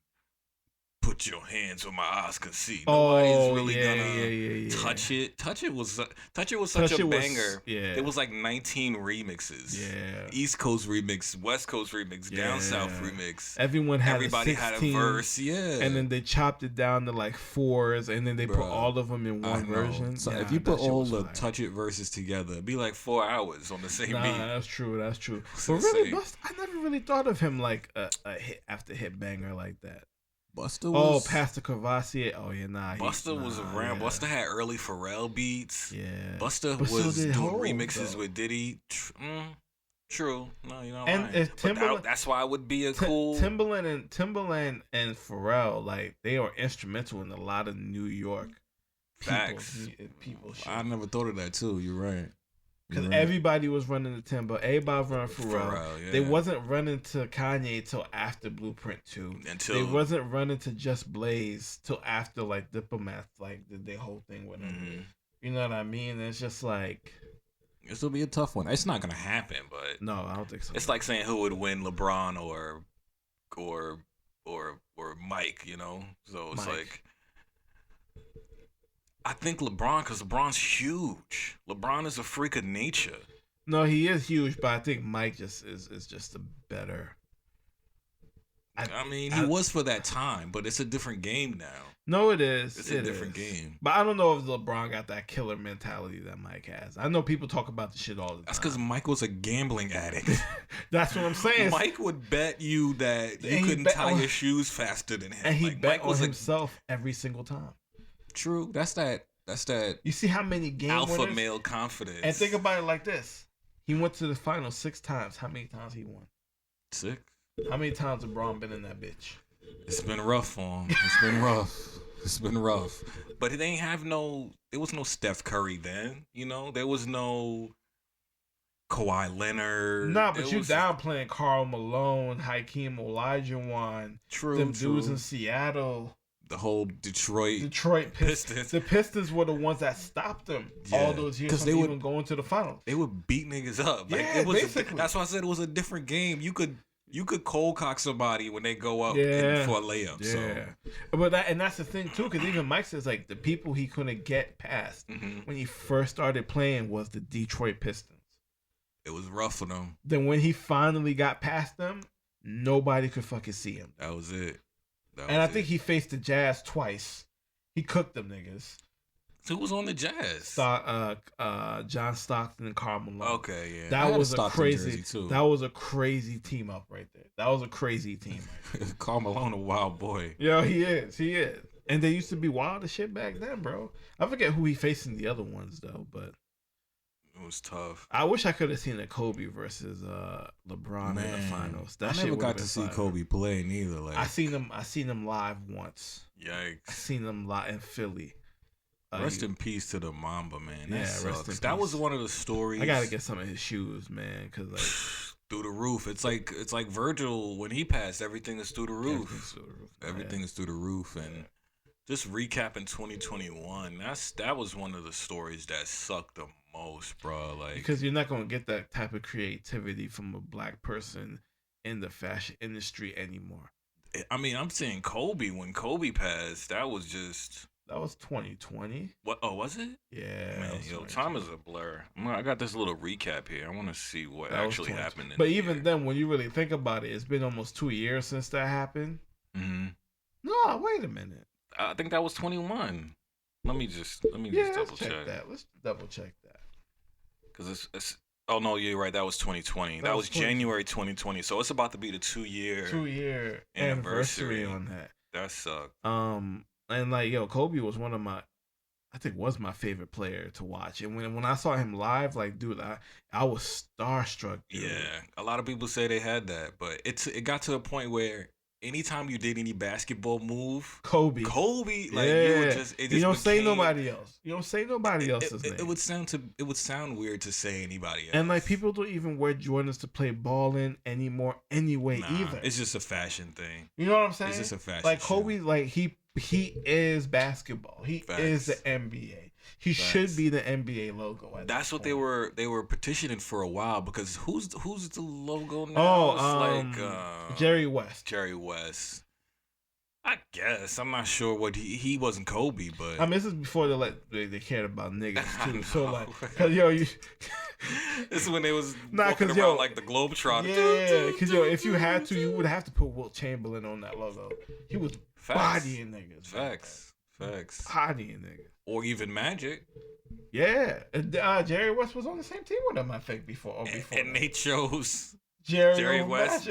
put your hands where my eyes can see? Nobody's really gonna touch it. Touch it was such a banger. It was like 19 remixes. Yeah. East Coast remix, West Coast remix, Down South remix. Everybody had a verse. Yeah. And then they chopped it down to like 4s, and then they put all of them in one version. So if you put all the Touch It verses together, it'd be like 4 hours on the same beat. That's true. But really, I never really thought of him like a hit after hit banger like that. Busta was... Pastor Cavassier. Oh, yeah, Busta was around. Yeah. Busta had early Pharrell beats. Yeah. Busta was doing remixes with Diddy. True. No, you know right. That's why it would be a cool... Timbaland and Pharrell, like, they are instrumental in a lot of New York people shit. I never thought of that, too. You're right. Because everybody was running to Timba. Everybody was running Pharrell. Yeah. They wasn't running to Kanye till after Blueprint 2. They wasn't running to Just Blaze till after, like, Diplomats, like, did their whole thing with him. You know what I mean? It's just like... This will be a tough one. It's not going to happen, but... No, I don't think so. It's like saying who would win, LeBron or Mike, you know? So it's like... I think LeBron, because LeBron's huge. LeBron is a freak of nature. No, he is huge, but I think Mike just is just a better. I mean, he was for that time, but it's a different game now. No, it is. It's a different game. But I don't know if LeBron got that killer mentality that Mike has. I know people talk about the shit all the time. That's because Mike was a gambling addict. That's what I'm saying. Mike would bet you that you couldn't tie your shoes faster than him. And he bet on himself every single time. True. That's that. You see how many game alpha winners? Male confidence. And think about it like this: he went to the finals 6 times. How many times he won? 6. How many times LeBron been in that bitch? It's been rough for him. It's been rough. But it ain't have no. There was no Steph Curry then. You know, there was no Kawhi Leonard. Nah, but you downplaying Karl Malone, Hakeem Olajuwon, them dudes in Seattle. The whole Detroit Pistons. The Pistons were the ones that stopped them all those years from even going to the finals. They would beat niggas up. Like, basically. That's why I said it was a different game. You could cold cock somebody when they go up for a layup. Yeah. So. But that's the thing too, because even Mike says like the people he couldn't get past when he first started playing was the Detroit Pistons. It was rough for them. Then when he finally got past them, nobody could fucking see him. That was it. And I think he faced the Jazz twice. He cooked them niggas. Who was on the Jazz? John Stockton and Karl Malone. Okay, yeah. That was a crazy. That was a crazy team up right there. That was a crazy team. Karl Malone, a wild boy. Yo, he is. And they used to be wild as shit back then, bro. I forget who he faced in the other ones though, but it was tough. I wish I could have seen a Kobe versus LeBron in the finals. I never got to see Kobe play neither. Like I seen him live once. Yikes! I seen him live in Philly. Rest in peace to the Mamba, man. That sucks. Rest in peace. That was one of the stories. I gotta get some of his shoes, man, because like through the roof. It's like Virgil when he passed. Everything is through the roof. Everything is through the roof, and just recapping 2021. That was one of the stories that sucked the most, bro. Like because you're not gonna get that type of creativity from a black person in the fashion industry anymore. I mean, I'm saying Kobe. When Kobe passed, that was just That was 2020. What? Oh, was it? Yeah. Man, yo, time is a blur. I got this little recap here. I want to see what actually happened. But even then, when you really think about it, it's been almost 2 years since that happened. Mm-hmm. No, wait a minute. I think that was 21. Let me just double check that. Let's double check that. Because it's. Oh no, you're right. That was 2020. That was January 2020. So it's about to be the 2-year anniversary on that. That sucked. And like, yo, Kobe was one of my, I think was my favorite player to watch. And when I saw him live, like, dude, I was starstruck. Dude. Yeah, a lot of people say they had that, but it got to a point where anytime you did any basketball move, Kobe, like you would just, you don't say nobody else. You don't say nobody else's name. It would sound weird to say anybody else. And like people don't even wear Jordans to play ball in anymore anyway either. It's just a fashion thing. You know what I'm saying? It's just a fashion. Like Kobe, like he is basketball. He is the NBA. He should be the NBA logo. That's what they were petitioning for a while because who's the logo now? Oh, it's like Jerry West. Jerry West. I guess I'm not sure what he wasn't Kobe, but I mean this is before they cared about niggas too. So like, cause yo, this is when they was walking around like the Globetrotter. Yeah, because yo, if you had to, you would have to put Wilt Chamberlain on that logo. He was bodying niggas. Facts. Bodying niggas. Or even Magic. Yeah, Jerry West was on the same team with him, I think, before. And they chose Jerry West.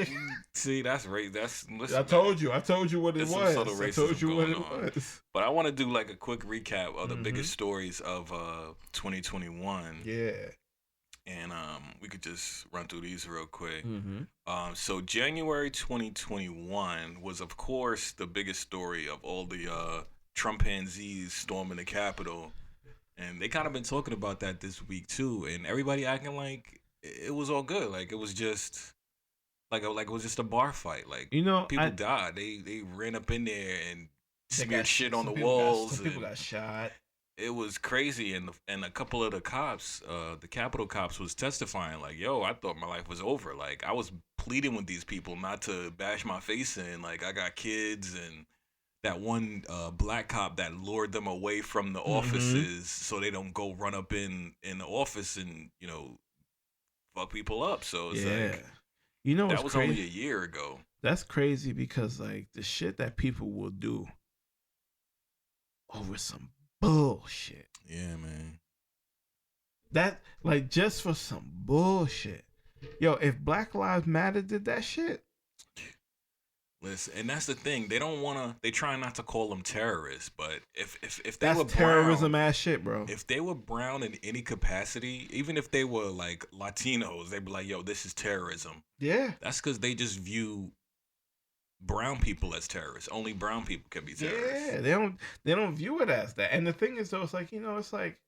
See, that's right. Listen, I told you what it was. I told you what it was. But I want to do like a quick recap of the biggest stories of 2021. Yeah. And we could just run through these real quick. So January 2021 was, of course, the biggest story of all the Trumpanzees storming the Capitol. And they kind of been talking about that this week, too. And everybody acting like it was all good. Like, it was just... Like it was just a bar fight. Like, you know, people died. They ran up in there and smeared shit on the walls. Some people got shot. It was crazy, and a couple of the cops, the Capitol cops, was testifying like, "Yo, I thought my life was over. Like, I was pleading with these people not to bash my face in. Like, I got kids, and that one black cop that lured them away from the offices so they don't go run up in the office and fuck people up. So it's like, that was only a year ago. That's crazy because like the shit that people will do over some bullshit. Yeah, man. That like just for some bullshit. Yo, if Black Lives Matter did that shit. Listen, and that's the thing. They try not to call them terrorists, but if they that's were terrorism brown, ass shit, bro. If they were brown in any capacity, even if they were like Latinos, they'd be like, yo, this is terrorism. Yeah. That's because they just view brown people as terrorists. Only brown people can be terrorists. Yeah, they don't view it as that. And the thing is though, it's like, it's like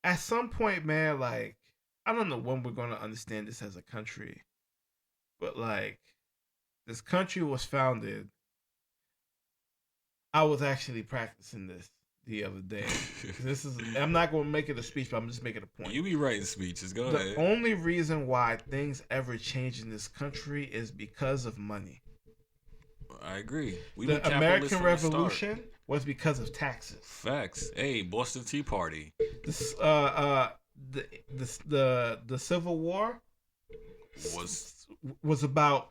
at some point, man, like I don't know when we're gonna understand this as a country. But like this country was founded. I was actually practicing this the other day. I'm not gonna make it a speech, but I'm just making a point. You be writing speeches, go ahead. The only reason why things ever change in this country is because of money. I agree. The American Revolution was because of taxes. Facts. Hey, Boston Tea Party. The Civil War was about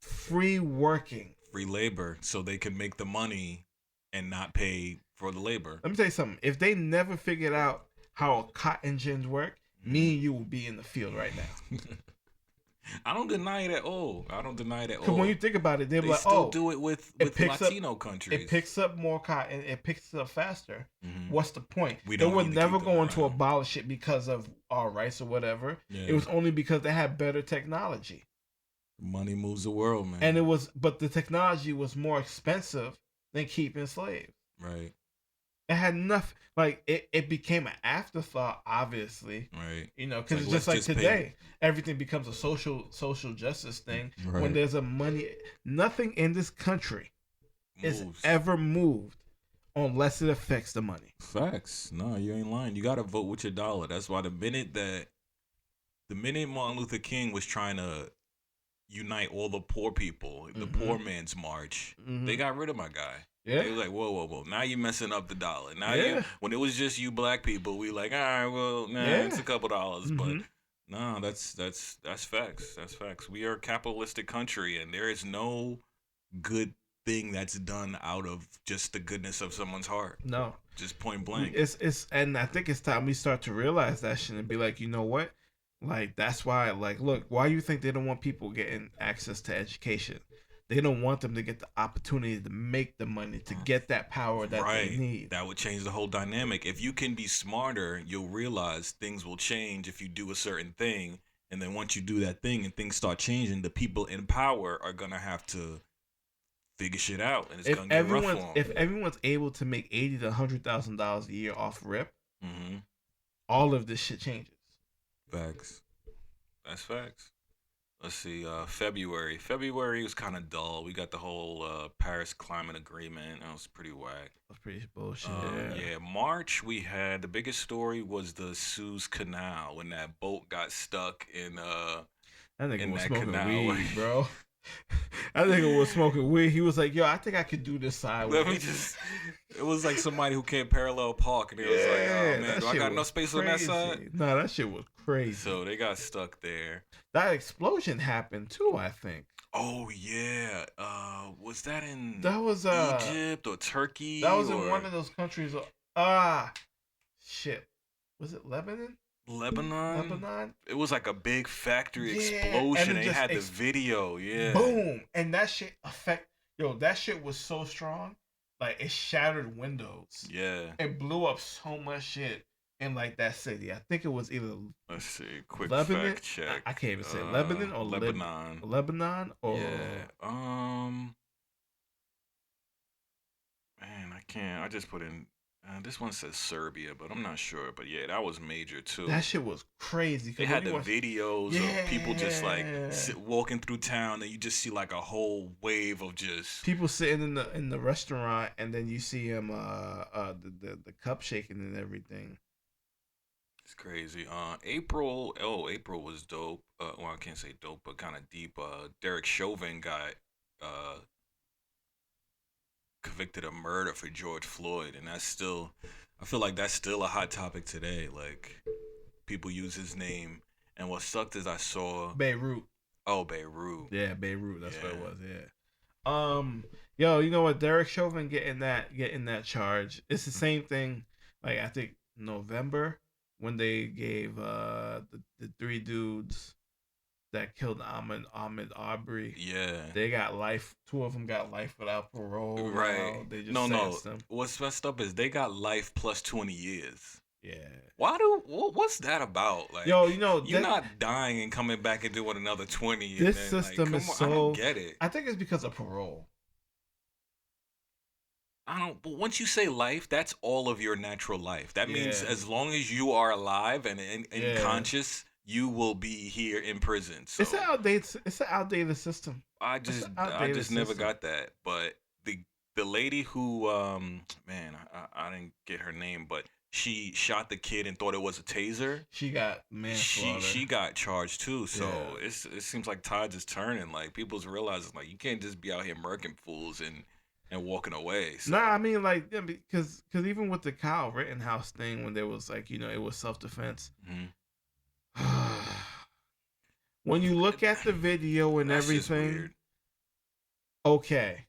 free working, free labor, so they could make the money and not pay for the labor. Let me tell you something. If they never figured out how cotton gins work, me and you will be in the field right now. I don't deny it at all. Because when you think about it, they like, still do it with Latino countries. It picks up more cotton. It picks it up faster. Mm-hmm. What's the point? They were never going to abolish it because of our rights or whatever. Yeah. It was only because they had better technology. Money moves the world, man. And but the technology was more expensive than keeping slaves. Right. It had nothing. Like it became an afterthought, obviously. Right. Because it's just like today, everything becomes a social justice thing. Right. When there's nothing in this country is ever moved unless it affects the money. Facts. No, you ain't lying. You gotta vote with your dollar. That's why the minute Martin Luther King was trying to unite all the poor people, the poor man's march. They got rid of my guy. Yeah. They was like, whoa. Now you messing up the dollar. Now you, when it was just you black people, we like, all right, well, it's a couple dollars, but no, that's facts. That's facts. We are a capitalistic country, and there is no good thing that's done out of just the goodness of someone's heart. No, just point blank. It's and I think it's time we start to realize that shit and be like, you know what? Like, that's why, like, look, why you think they don't want people getting access to education? They don't want them to get the opportunity to make the money, to get that power that they need. That would change the whole dynamic. If you can be smarter, you'll realize things will change if you do a certain thing. And then once you do that thing and things start changing, the people in power are going to have to figure shit out. And it's going to get rough on them. If everyone's able to make $80,000 to $100,000 a year off rip, all of this shit changes. Facts. That's facts. Let's see, February. February was kind of dull. We got the whole Paris Climate Agreement. That was pretty whack. That's pretty bullshit. Yeah, March, we had, the biggest story was the Suez Canal, when that boat got stuck in that nigga was that smoking canal. weed, bro. That nigga was smoking weed. He was like, yo, I think I could do this sideways. It was like somebody who can't parallel park, and he was like, oh man, do I got enough space on that side? Nah, that shit was crazy. So they got stuck there. That explosion happened too, I think. Oh yeah. Was that in Egypt or Turkey? That was in one of those countries. Shit. Was it Lebanon? Lebanon? It was like a big factory explosion. They had the video, Boom. And that shit that shit was so strong. Like, it shattered windows. Yeah. It blew up so much shit in, like, that city. I think it was either... Let's see. Quick Lebanon? fact check. I can't even say Lebanon or Lebanon. Lebanon or... Yeah. Man, I can't. I just put in... this one says Serbia, but I'm not sure. But yeah, that was major too. That shit was crazy. They had the videos of people just like walking through town, and you just see like a whole wave of just people sitting in the restaurant, and then you see them the cup shaking and everything. It's crazy. April was dope. Well, I can't say dope, but kind of deep. Derek Chauvin got convicted of murder for George Floyd, and I feel like that's still a hot topic today. Like, people use his name, and what sucked is I saw Beirut. Oh, Beirut. Yeah, Beirut. That's what it was. Yeah. Yo, you know what? Derek Chauvin getting that charge. It's the same thing. Like, I think November when they gave the three dudes that killed Ahmed Arbery. Yeah. They got life. Two of them got life without parole. Right. They just them. What's messed up is they got life plus 20 years. Yeah. What's that about? Like, yo, you're not dying and coming back and doing another 20. This system is so... I don't get it. I think it's because of parole. But once you say life, that's all of your natural life. That means as long as you are alive and conscious, you will be here in prison. So It's an outdated system. I just never got that. But the lady who I didn't get her name, but she shot the kid and thought it was a taser. She got manslaughter. She got charged too. So it seems like tides is turning. Like, people's realizing, like, you can't just be out here murking fools and walking away. So. Nah, I mean, like, because even with the Kyle Rittenhouse thing, when there was like, it was self-defense. When you look at the video and everything, okay.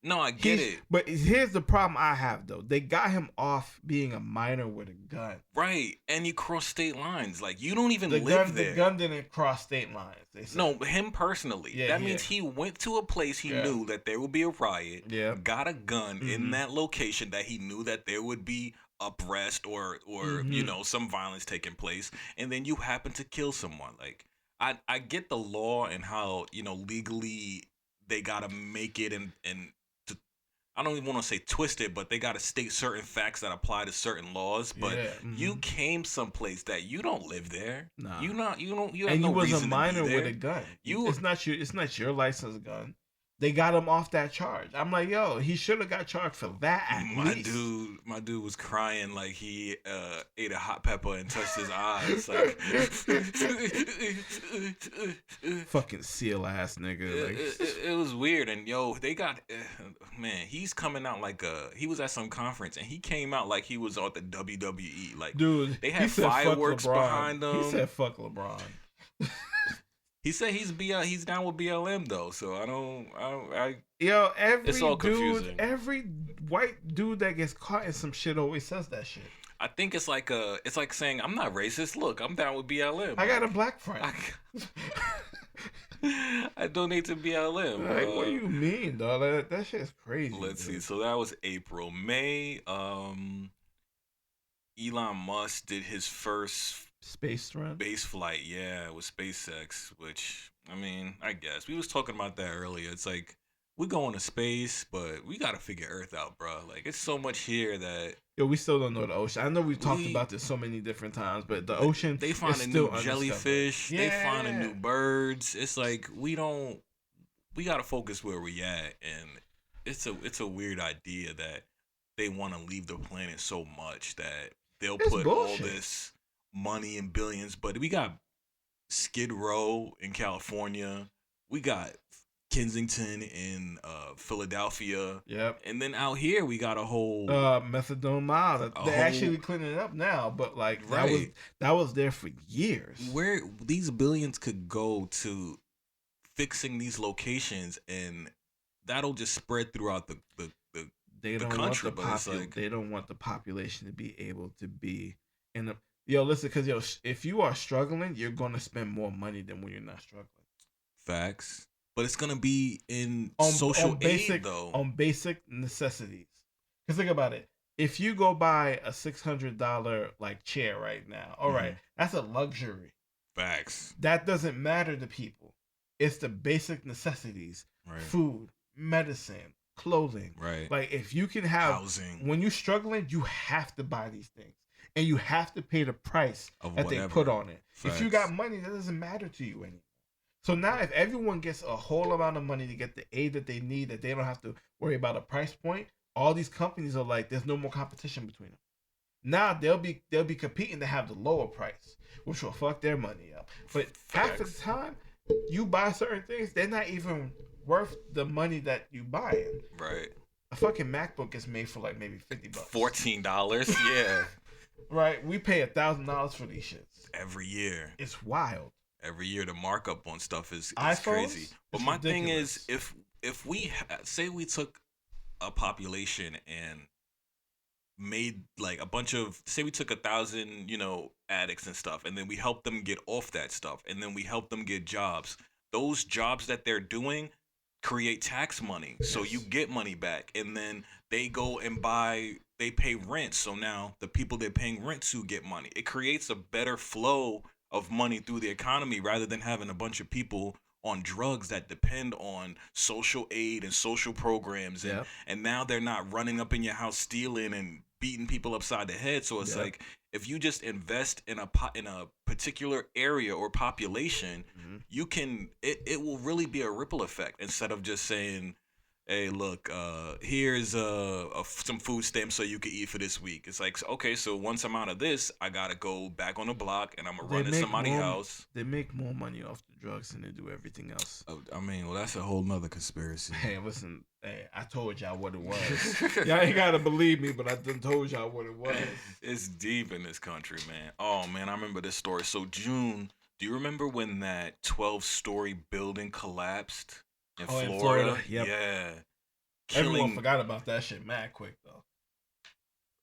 No, I get it. But here's the problem I have, though. They got him off being a minor with a gun. Right. And you cross state lines. Like, you don't even live there. The gun didn't cross state lines. No, him personally. Yeah, that means he went to a place he knew that there would be a riot, got a gun in that location that he knew that there would be unrest or some violence taking place, and then you happen to kill someone. Like, I get the law and how, legally they got to make it and I don't even want to say twisted, but they got to state certain facts that apply to certain laws. But you came someplace that you don't live there. Nah. You have no reason to be there. And you was a minor with a gun. It's not your licensed gun. They got him off that charge. I'm like, yo, he should have got charged for that at least. My dude was crying like he ate a hot pepper and touched his eyes. Like, fucking seal ass nigga. Like, it was weird. And yo, they got man. He's coming out like he was at some conference and he came out like he was on the WWE. Like, dude, they had fireworks behind him. He said, "Fuck LeBron." He said he's down with BLM though, so yo, it's all confusing. Every white dude that gets caught in some shit always says that shit. I think it's like saying I'm not racist. Look, I'm down with BLM. I got a black friend. I donate to BLM. Like, what do you mean, dog? That shit's crazy. Let's see. So that was April. May, Elon Musk did his first space flight, with SpaceX, which, I mean, I guess. We was talking about that earlier. It's like, we're going to space, but we got to figure Earth out, bro. Like, it's so much here that... Yo, we still don't know the ocean. I know we've talked about this so many different times, but the ocean they find a new jellyfish. Yeah. They find a new birds. It's like, we got to focus where we at, and it's a weird idea that they want to leave the planet so much that they'll put all this money and billions, but we got Skid Row in California, we got Kensington in Philadelphia, and then out here we got a whole methadone mile. They're actually cleaning it up now, but like that was there for years. Where these billions could go to fixing these locations, and that'll just spread throughout the country. They don't want the population to be able to be in a... Yo, listen, because if you are struggling, you're going to spend more money than when you're not struggling. Facts. But it's going to be in social aid, though. On basic necessities. Because think about it. If you go buy a $600 like chair right now, all right, that's a luxury. Facts. That doesn't matter to people. It's the basic necessities. Right. Food, medicine, clothing. Right. Like, if you can have... housing. When you're struggling, you have to buy these things. And you have to pay the price that they put on it. Facts. If you got money, that doesn't matter to you anymore. So now if everyone gets a whole amount of money to get the aid that they need, that they don't have to worry about a price point, all these companies are like, there's no more competition between them. Now they'll be competing to have the lower price, which will fuck their money up. But half the time, you buy certain things, they're not even worth the money that you buy it. Right. A fucking MacBook is made for like maybe $50. $14, yeah. Right, we pay $1,000 for these shits every year. It's wild. Every year, the markup on stuff is crazy. But my thing is, if we say we took a population and made like a bunch of, say we took 1,000, addicts and stuff, and then we helped them get off that stuff, and then we helped them get jobs. Those jobs that they're doing create tax money, so you get money back, and then they go and they pay rent, so now the people they're paying rent to get money. It creates a better flow of money through the economy rather than having a bunch of people on drugs that depend on social aid and social programs, and now they're not running up in your house stealing and beating people upside the head. So it's like, if you just invest in a particular area or population, you can it will really be a ripple effect, instead of just saying, hey, look, here's some food stamps so you can eat for this week. It's like, okay, so once I'm out of this, I gotta go back on the block and I'm gonna run in somebody's house. They make more money off the drugs than they do everything else. I mean, well, that's a whole nother conspiracy. Hey, listen, I told y'all what it was. Y'all ain't gotta believe me, but I done told y'all what it was. It's deep in this country, man. Oh man, I remember this story. So June, do you remember when that 12-story building collapsed? In Florida? Yep. Yeah. Everyone forgot about that shit mad quick, though.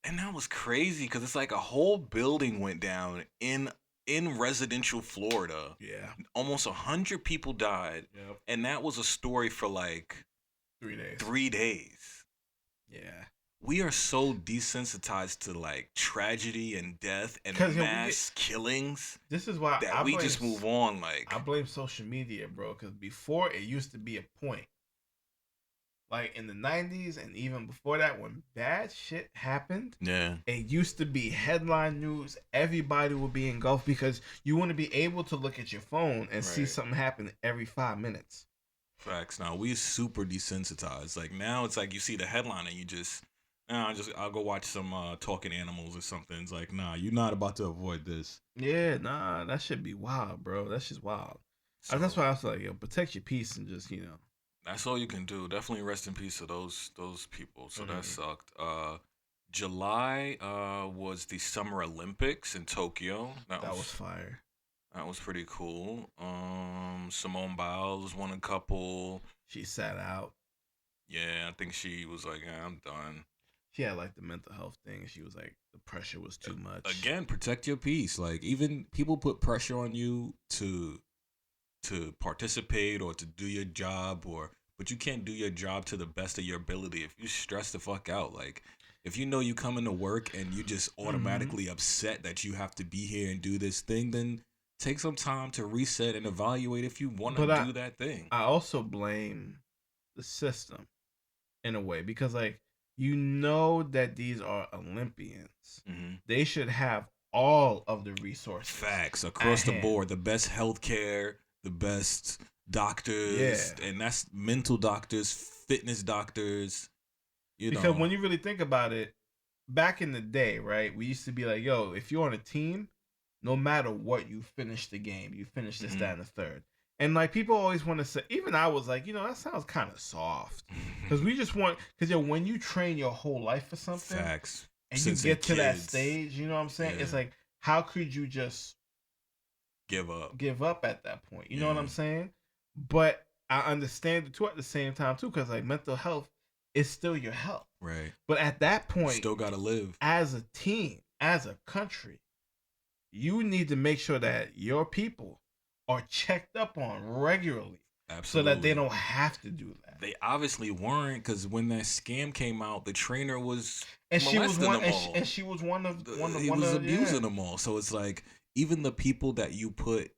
And that was crazy, because it's like a whole building went down in residential Florida. Yeah. Almost 100 people died. Yep. And that was a story for like 3 days. 3 days. Yeah. We are so desensitized to like tragedy and death and mass killings. This is why we just move on. Like, I blame social media, bro, because before it used to be a point. Like in the 90s and even before that, when bad shit happened, it used to be headline news. Everybody would be engulfed, because you want to be able to look at your phone and see something happen every 5 minutes. Facts. Now we super desensitized. Like now, it's like you see the headline and you just, nah, I'll go watch some talking animals or something. It's like, nah, you're not about to avoid this. Yeah, nah, that should be wild, bro. That's just wild. So That's why I was like, yo, protect your peace and just, that's all you can do. Definitely rest in peace to those people. So that sucked. July was the Summer Olympics in Tokyo. That was fire. That was pretty cool. Simone Biles won a couple. She sat out. Yeah, I think she was like, yeah, I'm done. She had like the mental health thing. She was like, the pressure was too much. Again, protect your peace. Like even people put pressure on you to participate or to do your job, but you can't do your job to the best of your ability if you stress the fuck out. Like if you know you come into work and you just automatically upset that you have to be here and do this thing, then take some time to reset and evaluate if you want to do that thing. I also blame the system in a way because like that these are Olympians. They should have all of the resources. Facts across the board. The best healthcare, the best doctors, and that's mental doctors, fitness doctors. Because when you really think about it, back in the day, right, we used to be like, yo, if you're on a team, no matter what, you finish the game. You finish this, that, and the third. And like people always want to say, even I was like, that sounds kind of soft. Because we just want, because when you train your whole life for something, facts, and since you get to that stage, you know what I'm saying? Yeah. It's like, how could you just give up at that point? You know what I'm saying? But I understand it too at the same time too, because like mental health is still your health, right? But at that point, still gotta live as a team, as a country. You need to make sure that your people are checked up on regularly. Absolutely. So that they don't have to do that. They obviously weren't, because when that scam came out, the trainer was she was one of abusing them all. So it's like even the people that you put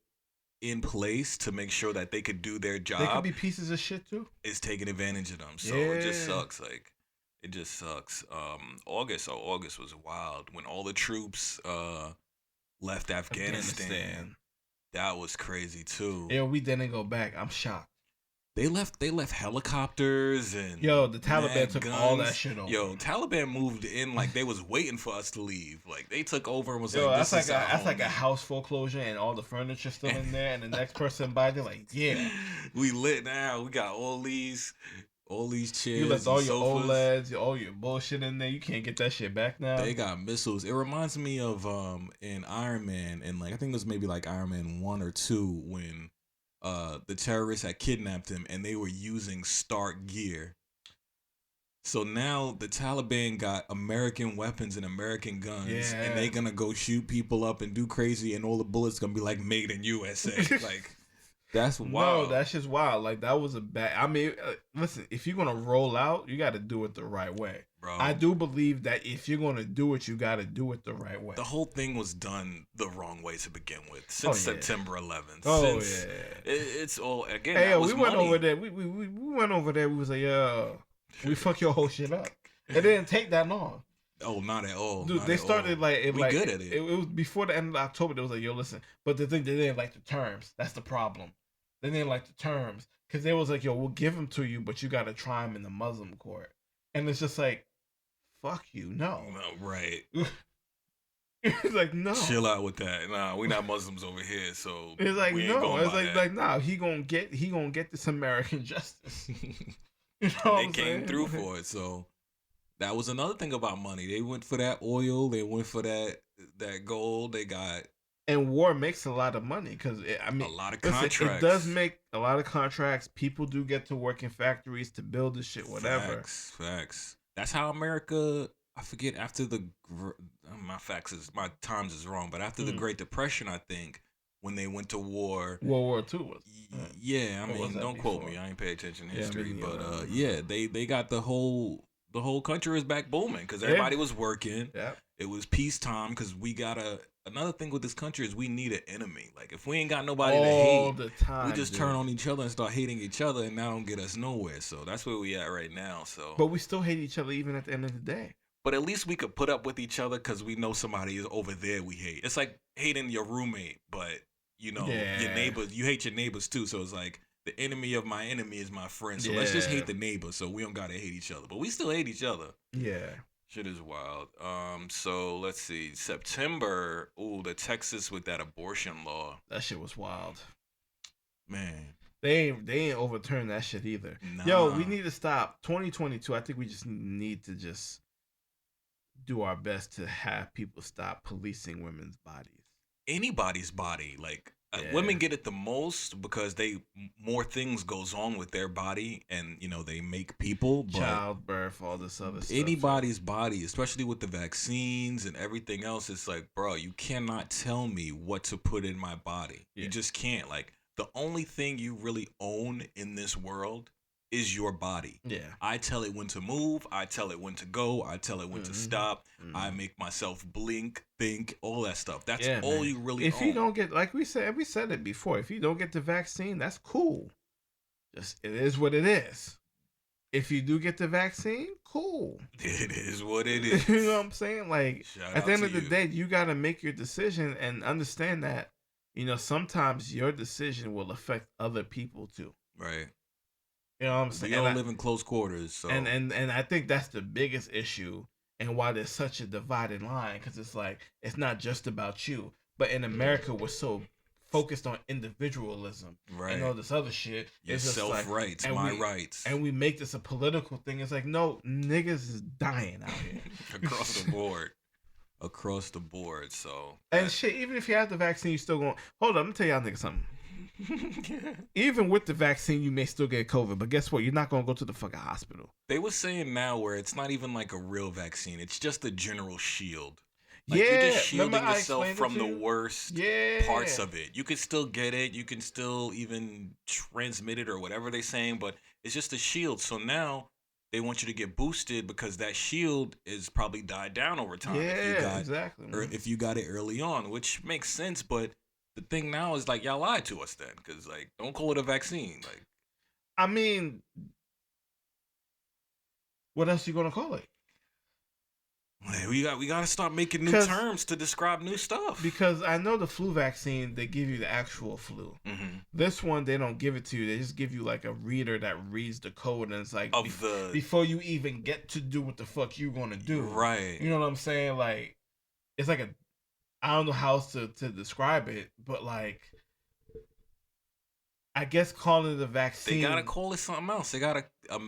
in place to make sure that they could do their job, they could be pieces of shit too, is taking advantage of them. So it just sucks. Like it just sucks. August was wild when all the troops left Afghanistan. That was crazy too. Yeah, we didn't go back. I'm shocked. They left helicopters and the Taliban took guns. All that shit over. Taliban moved in like they was waiting for us to leave. Like they took over and was that's like a house foreclosure and all the furniture still in there, and the next person by they're like, yeah, we lit now. We got all these chairs. You left all your OLEDs, all your bullshit in there. You can't get that shit back now. They got missiles. It reminds me of in Iron Man, and like I think it was maybe like Iron Man 1 or 2 when the terrorists had kidnapped him and they were using Stark gear. So now the Taliban got American weapons and American guns, and they gonna go shoot people up and do crazy, and all the bullets gonna be like made in USA. Like that's wild. No, that's just wild. Like that was a bad. I mean, listen, if you're gonna roll out, you got to do it the right way. Bro, I do believe that if you're gonna do it, you got to do it the right way. The whole thing was done the wrong way to begin with. Since September 11th. It's all again. Hey, we went over there. We went over there. We was like, yo, we fuck your whole shit up. It didn't take that long. Oh, not at all. Dude, they started like we good at it. It was before the end of October. They was like, yo, listen, but the thing they didn't like the terms. That's the problem. They didn't like the terms because they was like, yo, we'll give them to you, but you got to try them in the Muslim court. And it's just like, fuck you, no. No, right. It's like, no. Chill out with that. Nah, we not Muslims over here, so it's like, no. It's like, nah, he gonna get this American justice. You know they came through for it, so that was another thing about money. They went for that oil. They went for that gold. They got. And war makes a lot of money because a lot of contracts. It does make a lot of contracts. People do get to work in factories to build this shit, whatever. Facts. That's how America. I forget after my times is wrong, but after the Great Depression, I think when they went to war, World War II was. Yeah, I mean, don't quote me. I ain't pay attention to history, but they got the whole country was back booming because everybody was working. Yeah, it was peacetime because we got another thing with this country is we need an enemy. Like if we ain't got nobody to hate, the time, we just turn on each other and start hating each other, and that don't get us nowhere. So that's where we at right now. So, but we still hate each other even at the end of the day. But at least we could put up with each other because we know somebody is over there we hate. It's like hating your roommate, but your neighbors. You hate your neighbors too. So it's like the enemy of my enemy is my friend. So let's just hate the neighbor so we don't gotta hate each other. But we still hate each other. Yeah. Shit is wild. So let's see. September, the Texas with that abortion law. That shit was wild. Man. They ain't overturned that shit either. Nah. Yo, we need to stop. 2022, I think we just need to just do our best to have people stop policing women's bodies. Anybody's body. Like, women get it the most because more things goes on with their body and, you know, they make people. But childbirth, all this other stuff. Anybody's body, especially with the vaccines and everything else, it's like, bro, you cannot tell me what to put in my body. Yeah. You just can't. Like, the only thing you really own in this world is your body. Yeah. I tell it when to move. I tell it when to go. I tell it when to stop. I make myself blink, think, all that stuff. That's all you really own. If you don't get, like we said it before, if you don't get the vaccine, that's cool. Just, it is what it is. If you do get the vaccine, cool. It is what it is. You know what I'm saying? Like, at the end of the day, you got to make your decision and understand that, you know, sometimes your decision will affect other people too. Right. You know what I'm saying? We all live in close quarters. So. And I think that's the biggest issue and why there's such a divided line, because it's like, it's not just about you. But in America, we're so focused on individualism and all this other shit. Your self-rights, my rights. And we make this a political thing. It's like, no, niggas is dying out here. Across the board. Across the board, so. And shit, even if you have the vaccine, you still going, hold on, I'm gonna tell y'all niggas something. Even with the vaccine, you may still get COVID, but guess what? You're not gonna go to the fucking hospital. They were saying now where it's not even like a real vaccine; it's just a general shield. Like, you're just shielding yourself from the worst parts of it. You can still get it. You can still even transmit it or whatever they're saying, but it's just a shield. So now they want you to get boosted because that shield is probably died down over time. Exactly. Or if you got it early on, which makes sense. But the thing now is like, y'all lied to us then, because like, don't call it a vaccine. Like, I mean, what else you gonna call it? We got to start making new terms to describe new stuff. Because I know the flu vaccine, they give you the actual flu. Mm-hmm. This one, they don't give it to you. They just give you like a reader that reads the code, and it's like before you even get to do what the fuck you gonna do. Right. You know what I'm saying? Like, it's like I don't know how else to describe it, but like, I guess calling it a vaccine. They gotta call it something else. They gotta a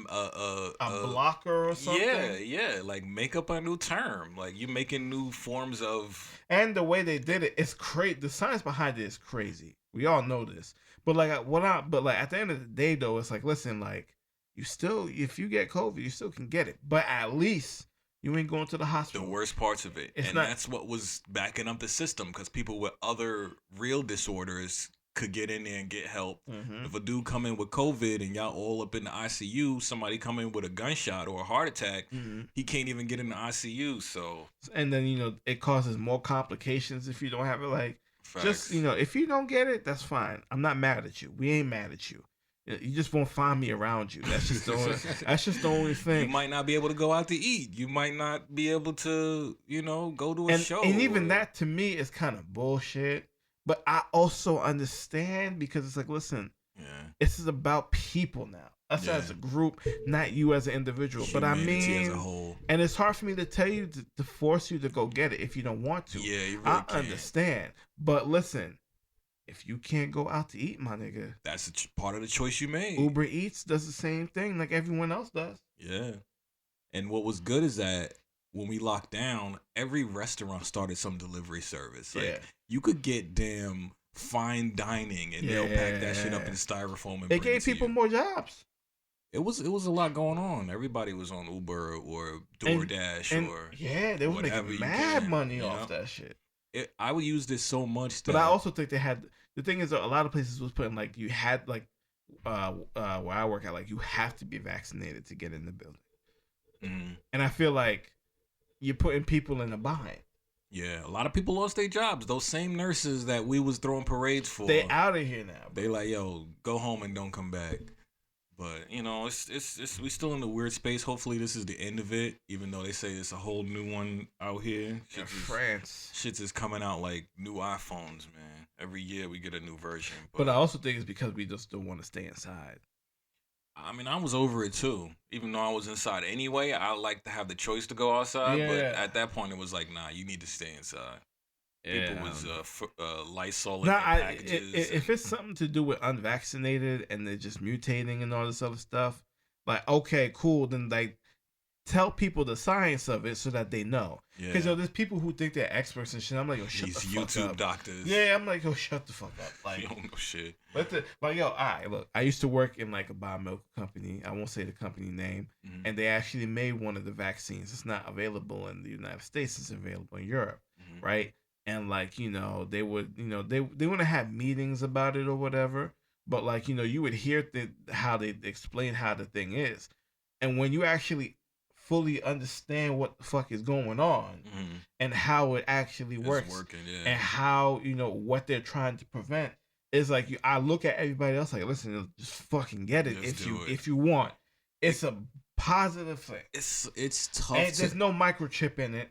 blocker or something. Yeah. Like, make up a new term. Like, you're making new forms of. And the way they did it, it's crazy. The science behind it is crazy. We all know this. But like, at the end of the day, though, it's like, listen, like, if you get COVID, you still can get it. But at least you ain't going to the hospital. The worst parts of it, that's what was backing up the system, because people with other real disorders could get in there and get help. Mm-hmm. If a dude come in with COVID and y'all all up in the ICU, somebody come in with a gunshot or a heart attack, he can't even get in the ICU. So, and then, you know, it causes more complications if you don't have it. Like, facts. Just, you know, if you don't get it, that's fine. I'm not mad at you. We ain't mad at you. You just won't find me around you. That's just the only thing. You might not be able to go out to eat. You might not be able to, you know, go to a show. And even that, to me, is kind of bullshit. But I also understand, because it's like, listen, this is about people now. Us as a group, not you as an individual. Humanity, but I mean, as a whole. And it's hard for me to tell you to force you to go get it if you don't want to. Yeah, you really I understand. But listen, if you can't go out to eat, my nigga, that's part of the choice you made. Uber Eats does the same thing like everyone else does. Yeah. And what was good is that when we locked down, every restaurant started some delivery service. Like, you could get damn fine dining, and they'll pack that shit up in styrofoam and it gave people more jobs. It was a lot going on. Everybody was on Uber or DoorDash or they were making mad money off that shit. I would use this so much. But I also think they had, the thing is, a lot of places was putting like, you had like where I work at, like, you have to be vaccinated to get in the building. Mm-hmm. And I feel like you're putting people in a bind. Yeah, a lot of people lost their jobs. Those same nurses that we was throwing parades for, they out of here now, bro. They like, yo, go home and don't come back. But you know, it's we still in the weird space. Hopefully, this is the end of it. Even though they say it's a whole new one out here. Shit's is coming out like new iPhones, man. Every year we get a new version. But I also think it's because we just don't want to stay inside. I mean, I was over it too. Even though I was inside anyway, I like to have the choice to go outside. Yeah. But at that point, it was like, nah, you need to stay inside. Yeah. People was Lysol in their packages. If it's something to do with unvaccinated and they're just mutating and all this other stuff, like, okay, cool. Then like tell people the science of it so that they know. Because there's people who think they're experts and shit. I'm like, yo, shut the fuck up. These YouTube doctors. Yeah, I'm like, yo, shut the fuck up. Like, you don't know shit. Like, yo, look, I used to work in like a biomedical company. I won't say the company name. Mm-hmm. And they actually made one of the vaccines. It's not available in the United States. It's available in Europe, right? And like, you know, they would, you know, they want to have meetings about it or whatever. But like, you know, you would hear how they explain how the thing is. And when you actually fully understand what the fuck is going on and how it actually works and how, you know, what they're trying to prevent, it's like I look at everybody else like, listen, just fucking get it if you want. It's a positive thing. It's tough. And there's no microchip in it.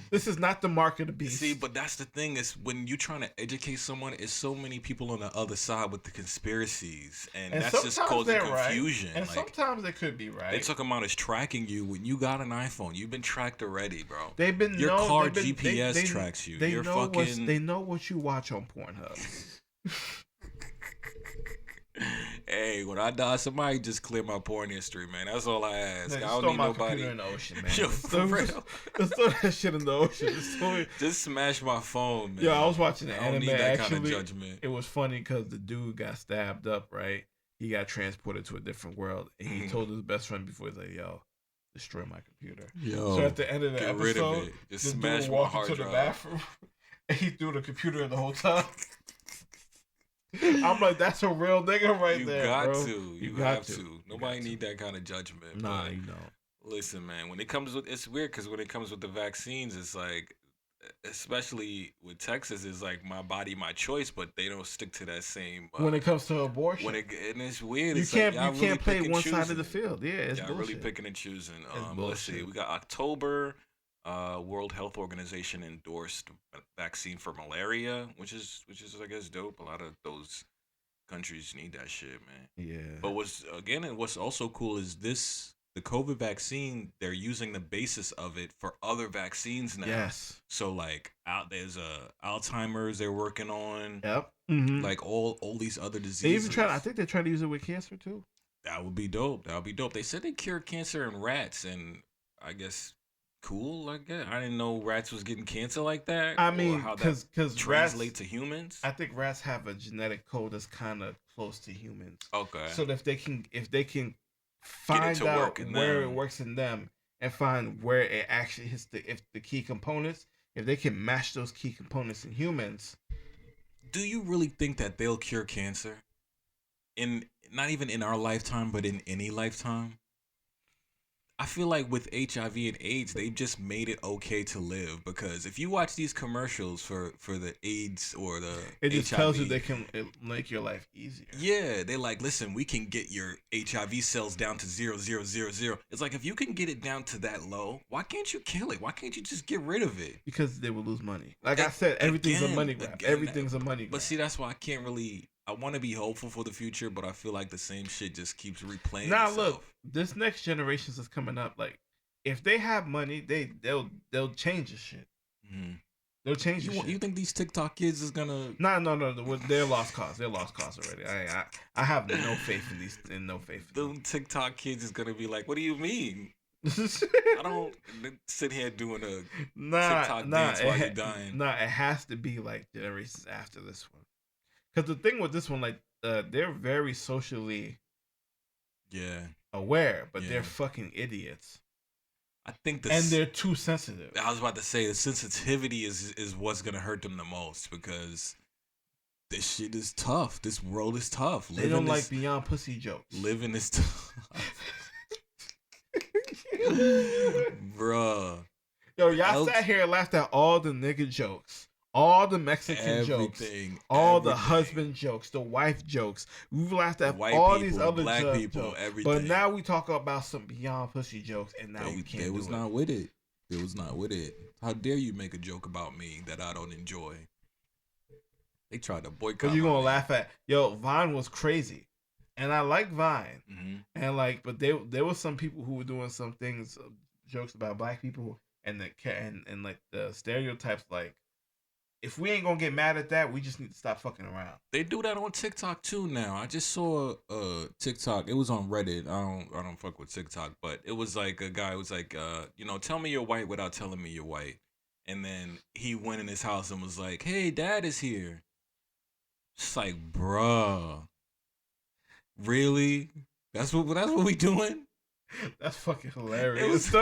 This is not the mark of the beast. See, but that's the thing is when you're trying to educate someone, it's so many people on the other side with the conspiracies, and that's just causing confusion. Right. And like, sometimes they could be right. They're talking about is tracking you when you got an iPhone. You've been tracked already, bro. Your car GPS tracks you. They know what you watch on Pornhub. Hey, when I die, somebody just clear my porn history, man. That's all I ask. Man, I don't need nobody. In the ocean, man. Yo, for real. Just throw that shit in the ocean. Just smash my phone, man. Yo, I was watching the anime. Need that kind of judgment. It was funny because the dude got stabbed up, right? He got transported to a different world, and he told his best friend before, he's like, "Yo, destroy my computer." Yo, so at the end of the episode, rid of it. Just the smash dude my walked hard into drive. the bathroom, and he threw the computer in the whole time. I'm like, that's a real nigga right there, bro. You have to. Nobody need that kind of judgment. Nah, you don't. Listen, man, when it comes with, it's weird because when it comes with the vaccines, it's like, especially with Texas, it's like my body, my choice, but they don't stick to that same. When it comes to abortion, and it's weird. You can't play one side of the field. Yeah, it's bullshit. Really picking and choosing. Let's see, we got October. World Health Organization endorsed vaccine for malaria, which is I guess dope. A lot of those countries need that shit, man. Yeah. But what's also cool is the COVID vaccine. They're using the basis of it for other vaccines now. Yes. So like there's Alzheimer's they're working on. Yep. Mm-hmm. Like all these other diseases. They even I think they're trying to use it with cancer too. That would be dope. They said they cured cancer in rats, and I guess. Cool, I guess. I didn't know rats was getting cancer like that. I mean, because translate to humans. I think rats have a genetic code that's kind of close to humans. Okay. So if they can find out where it works in them and find where it actually hits the key components, if they can match those key components in humans. Do you really think that they'll cure cancer? Not even in our lifetime, but in any lifetime? I feel like with HIV and AIDS, they've just made it okay to live because if you watch these commercials for the AIDS or the it just HIV, tells you they can make your life easier. Yeah, they're like, listen, we can get your HIV cells down to 0.000. It's like if you can get it down to that low, why can't you kill it? Why can't you just get rid of it? Because they will lose money. Like I said, everything's a money grab. Everything's a money grab. But see, that's why I can't really. I want to be hopeful for the future, but I feel like the same shit just keeps replaying itself. Look, this next generation is coming up. Like, if they have money, they'll change the shit. Mm-hmm. They'll change the shit. You think these TikTok kids is gonna? No. They're lost cause. They're lost cause already. I have no faith in these. No faith. The TikTok kids is gonna be like, what do you mean? I don't sit here doing a TikTok dance while you're dying. It has to be like generations after this one. Because the thing with this one, like, they're very socially aware, but they're fucking idiots. I think and they're too sensitive. I was about to say the sensitivity is what's gonna hurt them the most because this shit is tough. This world is tough. They don't like beyond pussy jokes. Living is tough, bruh. Yo, y'all sat here and laughed at all the nigga jokes All the Mexican jokes, all the everything. husband jokes, the wife jokes. We've laughed at White all people, these other black people, jokes. everything. But now we talk about some beyond pussy jokes, and now we can't. They was not with it. They was not with it. How dare you make a joke about me that I don't enjoy? They tried to boycott. But you gonna laugh at Vine was crazy, and I like Vine, and like, but there was some people who were doing some things, jokes about black people, and and like the stereotypes, like, if we ain't gonna get mad at that, we just need to stop fucking around. They do that on TikTok too now. I just saw TikTok. It was on Reddit. I don't fuck with TikTok, but it was like a guy was like, tell me you're white without telling me you're white. And then he went in his house and was like, "Hey, Dad is here." It's like, bruh, really? That's what we doing? That's fucking hilarious.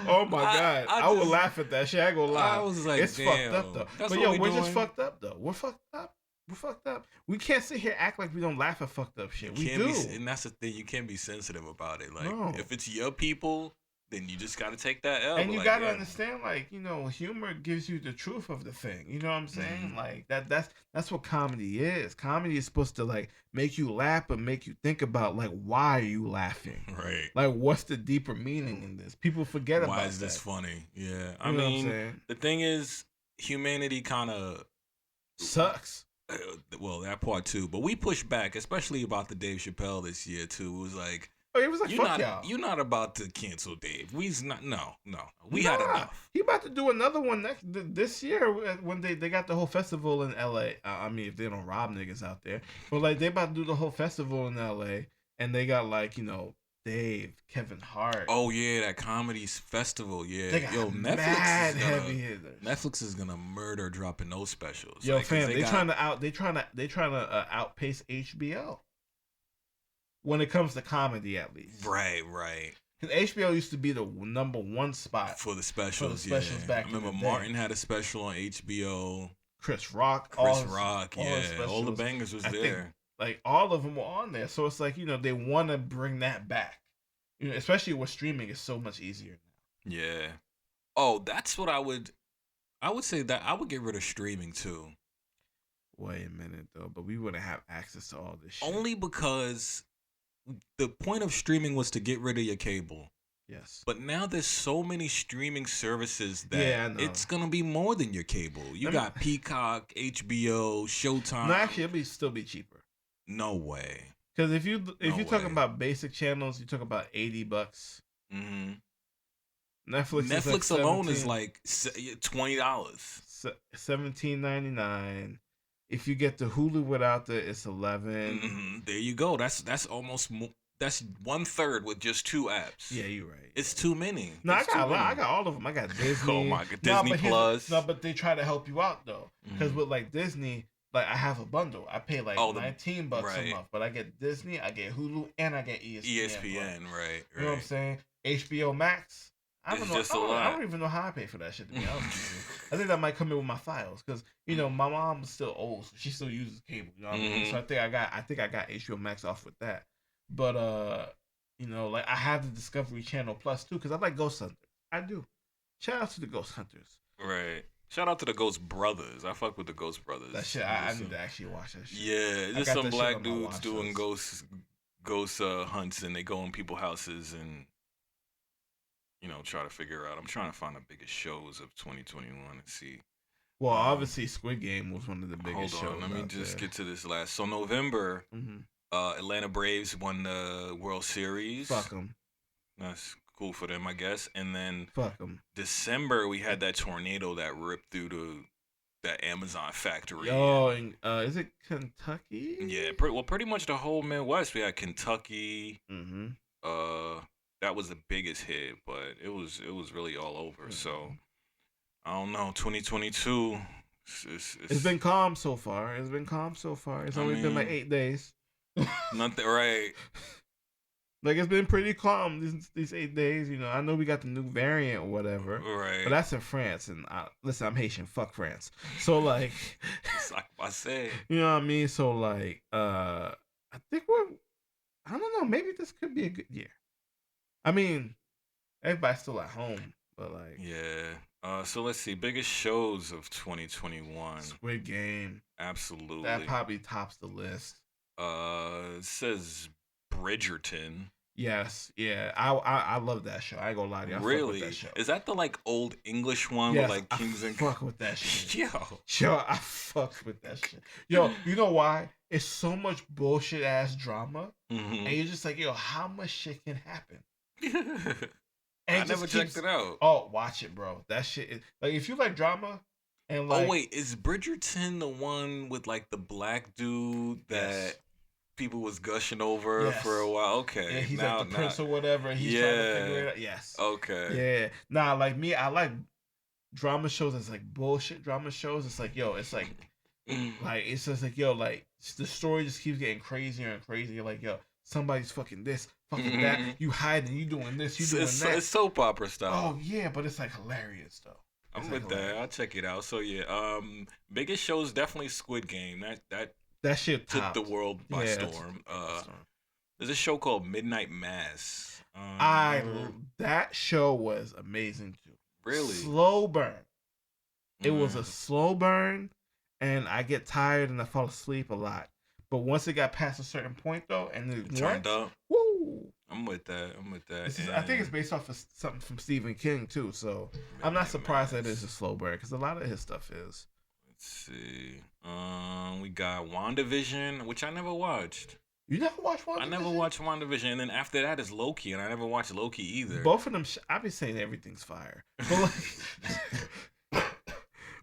Oh my god, I would laugh at that shit. I ain't gonna lie. I was like, it's damn. fucked up though. But we're just fucked up though. We're fucked up. We're fucked up. We can't sit here act like we don't laugh at fucked up shit. We do. And that's the thing. You can't be sensitive about it. Like, if it's your people, then you just gotta take that L. And you gotta understand, like, humor gives you the truth of the thing. You know what I'm saying? Like that's what comedy is. Comedy is supposed to like make you laugh, but make you think about like, why are you laughing? Right. Like, what's the deeper meaning in this? People forget about. Why is this funny? Yeah. I mean, mean, the thing is, humanity kind of sucks. Well, that part too, but we pushed back, especially about the Dave Chappelle this year too. It was like. It was like, fuck y'all. You're not about to cancel Dave. We's not. No. We had enough. He about to do another one this year when they got the whole festival in L.A. I mean, if they don't rob niggas out there, but like they about to do the whole festival in L.A. and they got like Dave, Kevin Hart. Oh yeah, that comedy festival. Yeah, they got Netflix is gonna murder dropping those specials. Yo, like, fam, they trying to outpace HBO. When it comes to comedy, at least. Right. Because HBO used to be the number one spot for the specials. Back I remember Martin had a special on HBO. Chris Rock. All the bangers was there. Like, all of them were on there. So it's like, they want to bring that back. Especially with streaming, it's so much easier now. Yeah. Oh, that's what I would say that I would get rid of streaming too. Wait a minute, though. But we wouldn't have access to all this shit. Only because the point of streaming was to get rid of your cable. Yes. But now there's so many streaming services that it's going to be more than your cable. You got Peacock, HBO, Showtime. No, actually, it'll still be cheaper. No way. Because if you're talking about basic channels, you talk about $80. Mm-hmm. Netflix alone is like $20. $17.99. If you get the Hulu without it's $11. Mm-hmm. There you go. That's almost that's 1/3 with just 2 apps. Yeah, you're right. It's too many. No, I got all of them. I got Disney. Oh my god, Disney Plus. But they try to help you out though, because with like Disney, like I have a bundle. I pay like $19 a month, but I get Disney, I get Hulu, and I get ESPN. Right. You know what I'm saying? HBO Max. I don't even know how I pay for that shit, to be honest with you. I think that might come in with my files because my mom's still old, so she still uses cable. You know what I mean? So I think I got HBO Max off with that. But like I have the Discovery Channel Plus too because I like Ghost Hunters. I do. Shout out to the Ghost Hunters. Right. Shout out to the Ghost Brothers. I fuck with the Ghost Brothers. That shit, I need to actually watch that shit. Yeah, there's some black dudes doing ghost hunts, and they go in people's houses and try to figure out. I'm trying to find the biggest shows of 2021 and see. Well, obviously, Squid Game was one of the biggest shows. Hold on, let me just get to this last. So November, Atlanta Braves won the World Series. Fuck them. That's cool for them, I guess. And then fuck them. December, we had that tornado that ripped through that Amazon factory. Oh, is it Kentucky? Yeah, pretty much the whole Midwest. We had Kentucky. That was the biggest hit, but it was really all over. So I don't know. 2022. It's been calm so far. It's only been like 8 days. Nothing right. Like it's been pretty calm these 8 days. I know we got the new variant or whatever. Right. But that's in France, and listen, I'm Haitian. Fuck France. So like, it's like I said. You know what I mean? So like, I think I don't know. Maybe this could be a good year. I mean, everybody's still at home, But like, yeah. So let's see. Biggest shows of 2021. Squid Game. Absolutely. That probably tops the list. It says Bridgerton. Yes, yeah, I love that show. I ain't gonna lie to you, I fuck with that Really? show. Is that the like old English one Yes, with like kings I and fuck with that shit. Yo, I fuck with that shit. Yo, you know why? It's so much bullshit ass drama, and you're just like, yo, how much shit can happen? I never checked it out. Oh, watch it, bro. That shit is like, if you like drama, and like, oh wait, is Bridgerton the one with like the black dude that people was gushing over for a while? Okay, yeah, he's like the prince or whatever. And he's trying to figure it out. Yes. Okay. Yeah. Nah, like me, I like drama shows. It's like bullshit drama shows. It's like, yo, it's like it's just like, yo, like the story just keeps getting crazier and crazier. Like, yo, somebody's fucking this, fucking that. You hiding, you doing this, you doing that. It's soap opera style. Oh yeah, but it's like hilarious though. I'm with that. I'll check it out. So yeah, biggest show is definitely Squid Game. That shit took the world by storm. There's a show called Midnight Mass. That show was amazing too. Really? Slow burn. It was a slow burn, and I get tired and I fall asleep a lot. But once it got past a certain point though, and it turned up. Woo! I'm with that. I think it's based off of something from Stephen King too, so I'm not surprised that it's a slow burn because a lot of his stuff is. Let's see. We got WandaVision, which I never watched. You never watched WandaVision? I never watched WandaVision, and then after that is Loki, and I never watched Loki either. Both of them, I be saying everything's fire,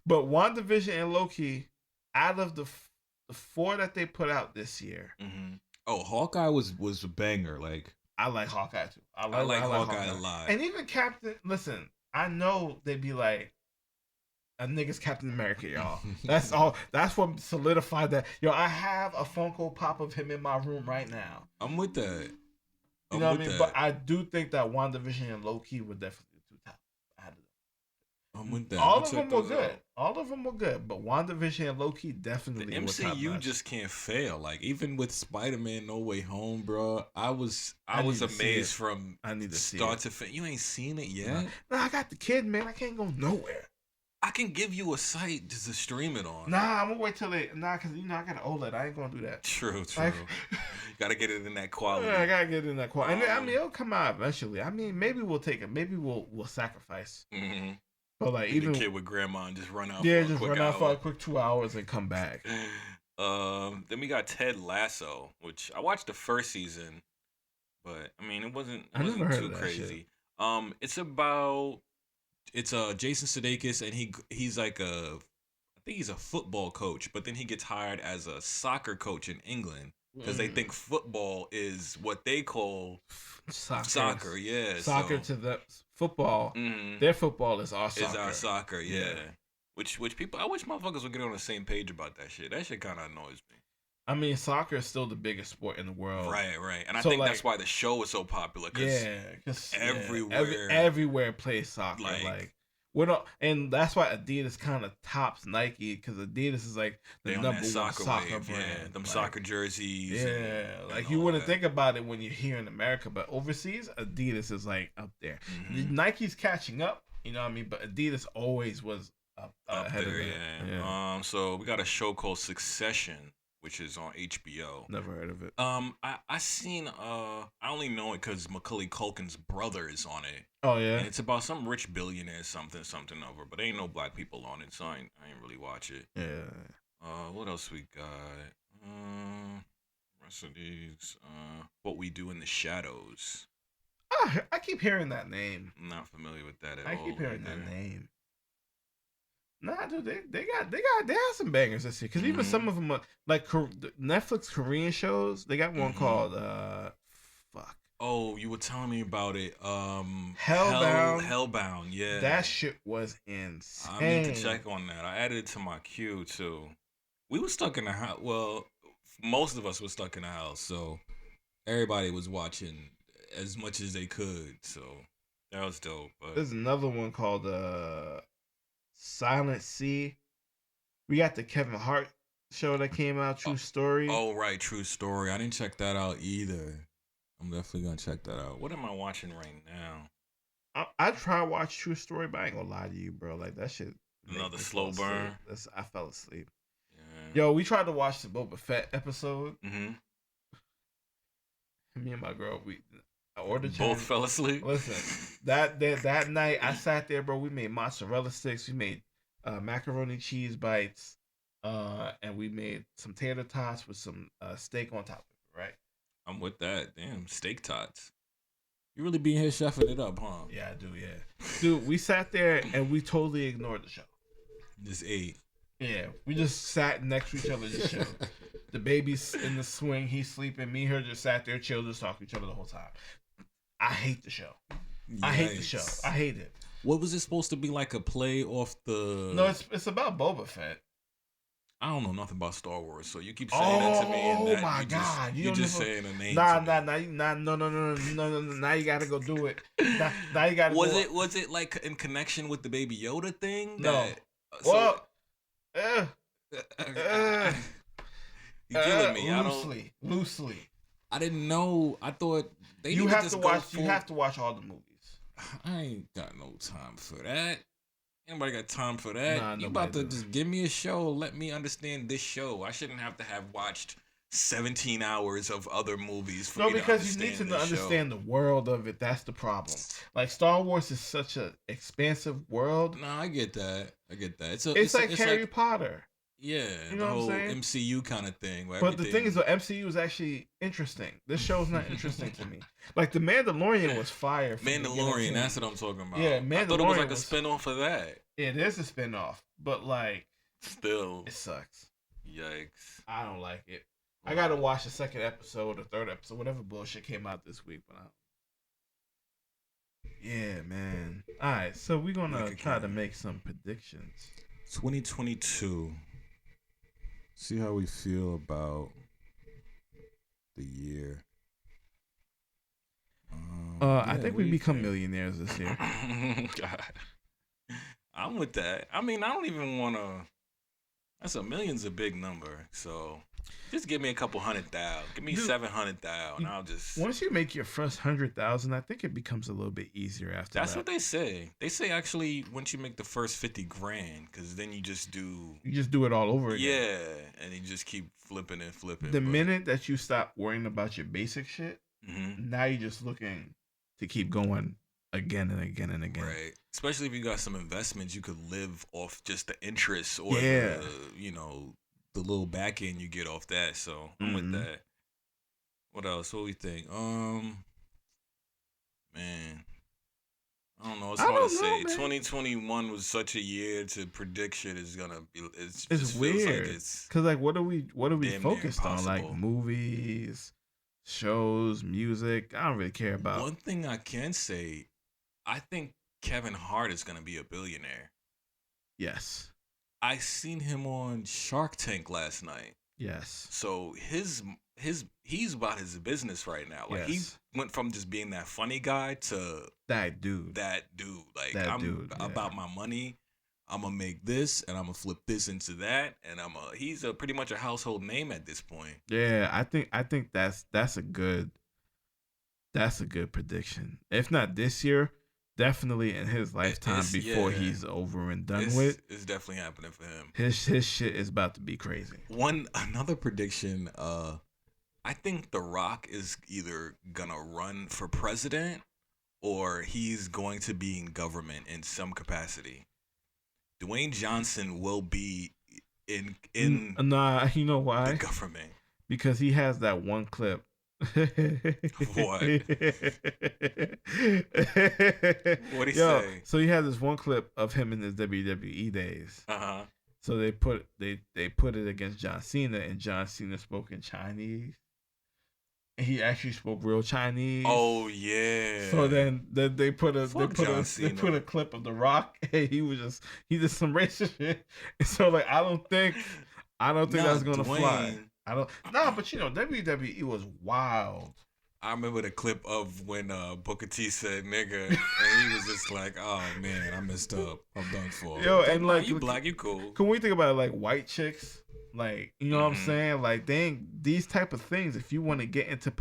but WandaVision and Loki, out of the 4 that they put out this year. Mm-hmm. Oh, Hawkeye was a banger. Like, I like Hawkeye too. I like Hawkeye a lot. And even Captain. Listen, I know they'd be like, a nigga's Captain America, y'all. That's all. That's what solidified that. Yo, I have a Funko Pop of him in my room right now. I'm with that. You know what I mean? But I do think that WandaVision and Loki were definitely the 2 top. I'm with that. All of them were good. All of them were good, but WandaVision and Loki definitely. The MCU just can't fail. Like, even with Spider-Man: No Way Home, bro, I was amazed from start to finish. You ain't seen it yet? Nah, I got the kid, man. I can't go nowhere. I can give you a site just to stream it on. Nah, I'm gonna wait till because I got an OLED. I ain't gonna do that. True. You gotta get it in that quality. Yeah, I gotta get it in that quality. And I mean, it'll come out eventually. I mean, maybe we'll take it. Maybe we'll sacrifice. Mm-hmm. But like, even the kid with grandma and just run out. Yeah, just run out for a quick 2 hours and come back. Then we got Ted Lasso, which I watched the first season, but I mean, it wasn't too crazy. It's Jason Sudeikis, and he's like I think he's a football coach, but then he gets hired as a soccer coach in England because they think football is what they call soccer. Yeah, soccer to the football. Mm-hmm. Their football is our soccer. Is our soccer, yeah. Which people, I wish motherfuckers would get on the same page about that shit. That shit kind of annoys me. I mean, soccer is still the biggest sport in the world. Right. And I think that's why the show is so popular. Because everywhere. Everywhere plays soccer. And that's why Adidas kind of tops Nike, because Adidas is like the number one soccer brand. Yeah, them soccer jerseys. Yeah, like you wouldn't think about it when you're here in America, but overseas, Adidas is like up there. Mm-hmm. Nike's catching up, you know what I mean? But Adidas always was up ahead there, of them. Yeah. So we got a show called Succession, which is on HBO. Never heard of it. I seen I only know it because Macaulay Culkin's brother is on it. Oh yeah. And it's about some rich billionaire something over, but there ain't no black people on it, so I ain't really watch it. Yeah. What else we got? Rest of these. What We Do in the Shadows. I keep hearing that name. I'm not familiar with that at all. I keep hearing that name. Nah, dude, they had some bangers this year. Because even some of them are, like Netflix Korean shows. They got one called fuck. Oh, you were telling me about it. Hellbound. Yeah, that shit was insane. I need to check on that. I added it to my queue too. We were stuck in the house. Well, most of us were stuck in the house, so everybody was watching as much as they could. So that was dope. But there's another one called Silent Sea. We got the Kevin Hart show that came out, True Story. Oh, right, True Story. I didn't check that out either. I'm definitely gonna check that out. What am I watching right now? I try to watch True Story, but I ain't gonna lie to you, bro. Like that shit. Another slow burn. I fell asleep. Yeah. Yo, we tried to watch the Boba Fett episode. Mm-hmm. Me and my girl, we ordered. Both fell asleep. Listen, that night I sat there, bro. We made mozzarella sticks. We made macaroni cheese bites, and we made some tater tots with some steak on top of it. Right. I'm with that. Damn, steak tots. You really being here chefing it up, huh? Yeah, I do. Yeah, dude. We sat there and we totally ignored the show. Just ate. Yeah, we just sat next to each other. Just chill. The baby's in the swing. He's sleeping. Me and her just sat there, chill, just talking to each other the whole time. I hate the show. Yikes. I hate the show. I hate it. What was it supposed to be, like a play off the? No, it's about Boba Fett. I don't know nothing about Star Wars, so you keep saying that to me. And oh my god! You're just saying a name. No. Now you gotta go do it. Now you gotta. Was it like in connection with the Baby Yoda thing? No. You're killing me. Loosely. I didn't know. I thought you have to watch. You have to watch all the movies. I ain't got no time for that. Anybody got time for that? Nah, you about to just give me a show. Let me understand this show. I shouldn't have to have watched 17 hours of other movies for me to understand. No, because you need to understand the world of it. That's the problem. Like Star Wars is such an expansive world. No, I get that. It's like Harry Potter. Yeah, you know the whole what I'm saying? MCU kind of thing. But the thing is, the MCU is actually interesting. This show is not interesting to me. Like the Mandalorian was fire. Mandalorian, that's what I'm talking about. Yeah, Mandalorian. I thought it was like a spinoff of that. It is a spinoff, but like, still, it sucks. Yikes! I don't like it. Wow. I gotta watch the second episode or third episode, whatever bullshit came out this week. But yeah, man. All right, so we're gonna try to make some predictions. 2022. See how we feel about the year. I think we become millionaires this year. God. I'm with that. I mean, I don't even want to. That's $1 million's a big number. So just give me a couple 100,000. Give me 700,000. I'll just. Once you make your first 100,000, I think it becomes a little bit easier after that. That's what they say. They say actually once you make the first 50 grand, because then you just do. You just do it all over again. Yeah, and you just keep flipping and flipping. The minute that you stop worrying about your basic shit, now you're just looking to keep going again and again and again. Right. Especially if you got some investments, you could live off just the interest or the little back end you get off that. So I'm with that. What else? What we think? Man, I don't know. It's hard to say. Man. 2021 was such a year to predict shit is gonna be. It's weird. Cause like, what are we focused on? Like movies, shows, music. I don't really care about. One thing I can say, I think Kevin Hart is gonna be a billionaire. Yes. I seen him on Shark Tank last night. Yes. So he's about his business right now. Like he went from just being that funny guy to that dude. Like I'm about my money. I'm gonna make this and I'm gonna flip this into that, and he's pretty much a household name at this point. Yeah, I think that's a good prediction. If not this year, definitely in his lifetime before he's over and done with. It's definitely happening for him. His shit is about to be crazy. Another prediction, I think The Rock is either gonna run for president or he's going to be in government in some capacity. Dwayne Johnson will be in Nah, you know why? The government. Because he has that one clip. What? What'd he say? So he has this one clip of him in his WWE days. Uh-huh. So they put it against John Cena, and John Cena spoke in Chinese. And he actually spoke real Chinese. Oh yeah. So then they put a clip of The Rock, and he did some racist shit. And so like I don't think that's gonna fly. But you know, WWE was wild. I remember the clip of when Booker T said nigga, and he was just like, oh man, I messed up. I'm done for. Yo, and like you black, you cool. Can we think about it, like white chicks? Like, you know what I'm saying? Like these type of things, if you want to get into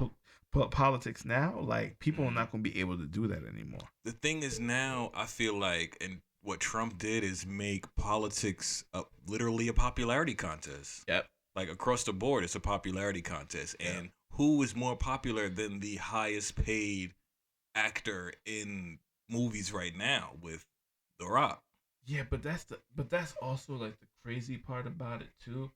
politics now, like people are not going to be able to do that anymore. The thing is now, I feel like, and what Trump did is make politics literally a popularity contest. Yep. Like across the board, it's a popularity contest. Yep. And who is more popular than the highest paid actor in movies right now with The Rock? Yeah, but that's also like the crazy part about it too,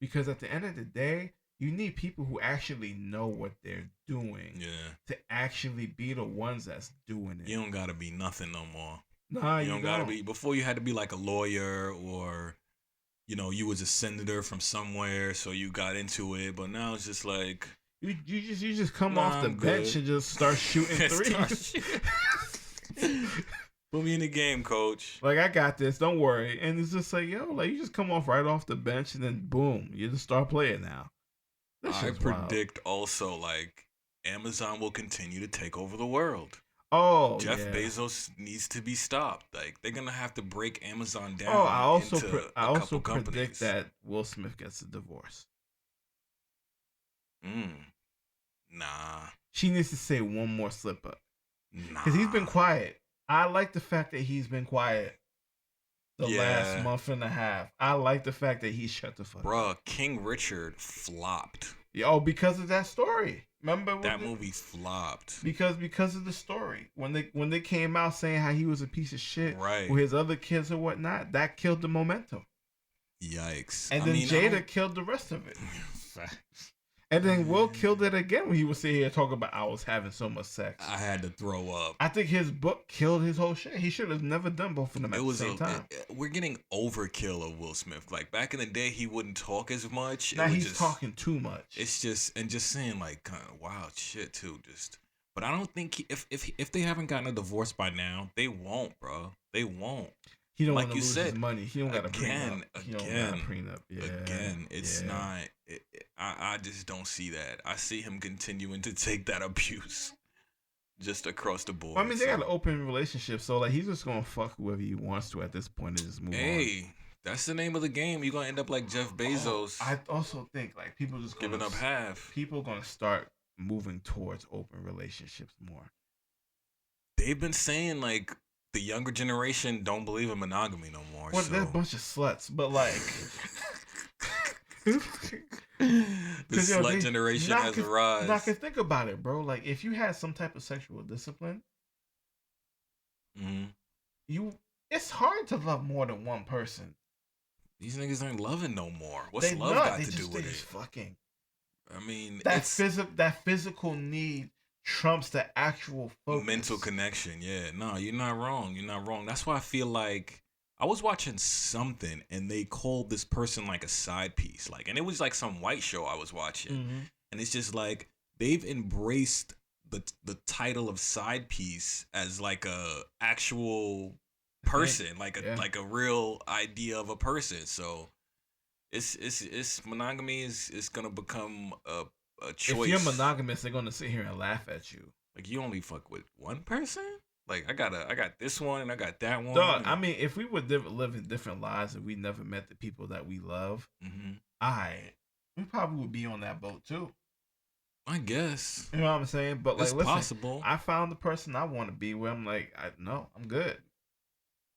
because at the end of the day, you need people who actually know what they're doing. Yeah. To actually be the ones that's doing it. You don't gotta be nothing no more. Nah, you don't gotta be. Before you had to be like a lawyer or, you was a senator from somewhere, so you got into it. But now it's just like you just come off the bench and just start shooting threes. Put me in the game, coach. Like, I got this. Don't worry. And it's just like, like you just come off right off the bench and then boom, you just start playing now. I predict also like Amazon will continue to take over the world. Oh, Jeff Bezos needs to be stopped. Like they're gonna have to break Amazon down. Oh, I also predict that Will Smith gets a divorce. Nah. She needs to say one more slip up. Nah. Because he's been quiet. I like the fact that he's been quiet the last month and a half. I like the fact that he shut the fuck up. Bruh, King Richard flopped. Oh, because of that story. Remember that movie flopped because of the story when they came out saying how he was a piece of shit right with his other kids or whatnot. That killed the momentum. Yikes! And then Jada killed the rest of it. And then Will killed it again when he was sitting here talking about I was having so much sex. I had to throw up. I think his book killed his whole shit. He should have never done both of them at the same time. We're getting overkill of Will Smith. Like back in the day, he wouldn't talk as much. Now he's talking too much. It's just saying like kind of wild shit too. But I don't think if they haven't gotten a divorce by now, they won't, bro. They won't. He don't like want to lose his money. He don't got a prenup. Yeah. Again, it's not. I just don't see that. I see him continuing to take that abuse just across the board. Well, I mean, they got an open relationship, so like he's just gonna fuck whoever he wants to at this point and just move on. Hey, that's the name of the game. You're gonna end up like Jeff Bezos. I also think like people just giving up half. People gonna start moving towards open relationships more. They've been saying like. The younger generation don't believe in monogamy no more. Well, they're a bunch of sluts, but like the slut generation has arisen. Now, think about it, bro. Like, if you had some type of sexual discipline, it's hard to love more than one person. These niggas ain't loving no more. What's love got to do with it? Fucking. I mean, that physical need. Trumps the actual focus. Mental connection, yeah. No, you're not wrong. You're not wrong. That's why I feel like I was watching something and they called this person like a side piece. Like, and it was like some white show I was watching. And it's just like they've embraced the title of side piece as like a actual person, like a real idea of a person. So it's monogamy is gonna become a choice. If you're monogamous, they're gonna sit here and laugh at you. Like you only fuck with one person? Like I got this one and I got that one. Dog, I mean, if we would live in different lives and we never met the people that we love, we probably would be on that boat too. I guess. You know what I'm saying? But it's like, listen, possible. I found the person I want to be with. I'm like, I'm good.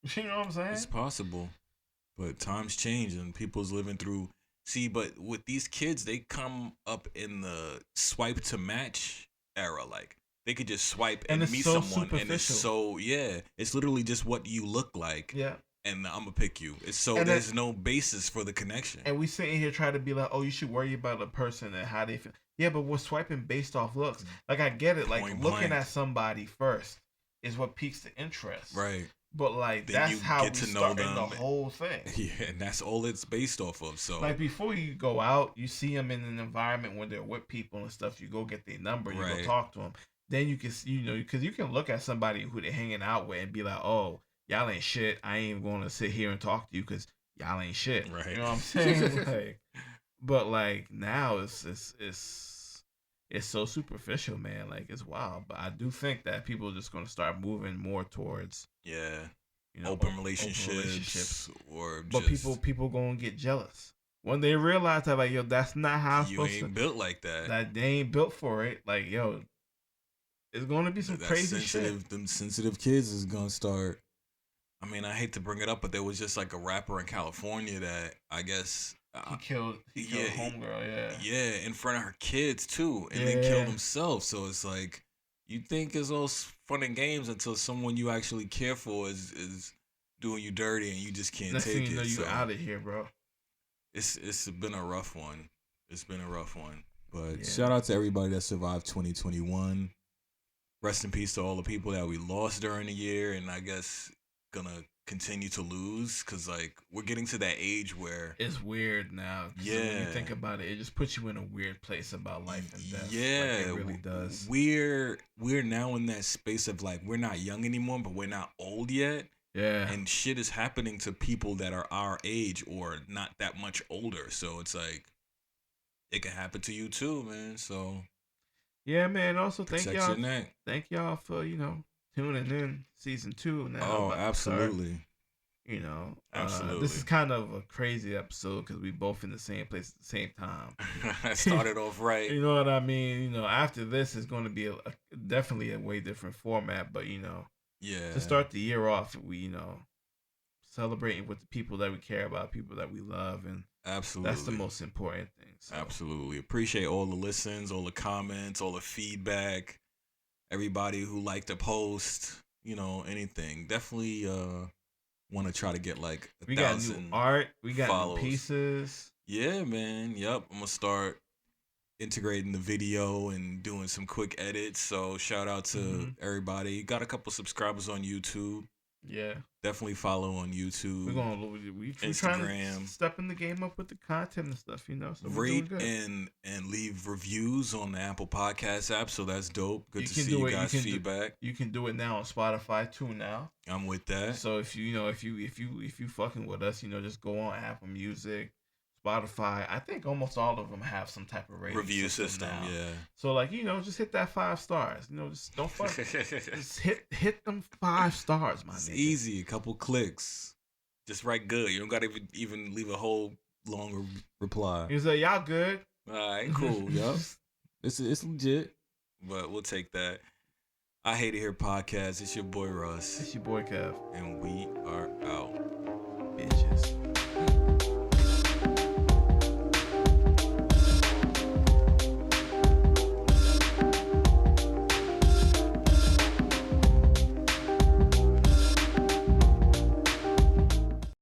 You know what I'm saying? It's possible, but times change and people's living through. See, but with these kids, they come up in the swipe to match era. Like they could just swipe and meet so someone, and it's literally just what you look like. Yeah. And I'm gonna pick you. There's no basis for the connection. And we sitting here trying to be like, oh, you should worry about a person and how they feel. Yeah, but we're swiping based off looks. Like I get it. Like looking at somebody first is what piques the interest. Right. But like then that's how we start the whole thing. Yeah, and that's all it's based off of. So like before you go out, you see them in an environment where they're with people and stuff. You go get their number, you go talk to them. Then you can, because you can look at somebody who they're hanging out with and be like, oh, y'all ain't shit. I ain't going to sit here and talk to you because y'all ain't shit. Right. You know what I'm saying? Like, but like now it's so superficial, man. Like it's wild. But I do think that people are just going to start moving more towards open relationships or but people going to get jealous. when they realize that, like, yo, that's not how I'm you supposed to. ain't built like that. That they ain't built for it. Like, yo, it's gonna be some crazy shit. Them sensitive kids is gonna start. I mean, I hate to bring it up, but there was just like a rapper in California that I guess he killed homegirl, yeah, in front of her kids too, and then killed himself. So it's like you think it's all fun and games until someone you actually care for is doing you dirty, and you just can't Next take thing you it. know, you so out of here, bro. It's been a rough one. It's been a rough one. But shout out to everybody that survived 2021. Rest in peace to all the people that we lost during the year, and I guess gonna continue to lose because like we're getting to that age where it's weird now. Yeah, when you think about it, it just puts you in a weird place about life and death. Yeah, like it really does. We're now in that space of like we're not young anymore, but we're not old yet. Yeah, and shit is happening to people that are our age or not that much older. So it's like it can happen to you too, man. So yeah, man. Also, thank y'all. Your neck. Thank y'all for tuning in season 2 now. Oh, absolutely. Absolutely. This is kind of a crazy episode because we both in the same place at the same time. Started off right. You know what I mean? After this is going to be definitely a way different format, but yeah, to start the year off, we celebrating with the people that we care about, people that we love, and absolutely that's the most important thing. So. Absolutely appreciate all the listens, all the comments, all the feedback, everybody who liked the post, anything. Definitely want to try to get like 1,000 we got new art, we got follows. New pieces. Yeah, man. Yep, I'm gonna start integrating the video and doing some quick edits. So shout out to everybody. Got a couple subscribers on YouTube. Yeah, definitely follow on YouTube. We're trying to step in the game up with the content and stuff, So rate and leave reviews on the Apple Podcast app. So that's dope. Good to see you guys' feedback. You can do it now on Spotify too. Now I'm with that. So if you fucking with us, just go on Apple Music, Spotify. I think almost all of them have some type of review system now. Yeah. So just hit that 5 stars. Just don't fuck. Just hit them 5 stars, my nigga. It's easy. A couple clicks. Just write good. You don't gotta even leave a whole long reply. You say y'all good. All right, cool. Yup. It's legit. But we'll take that. I Hate It Here podcast. It's your boy Russ. It's your boy Kev. And we are out. Bitches.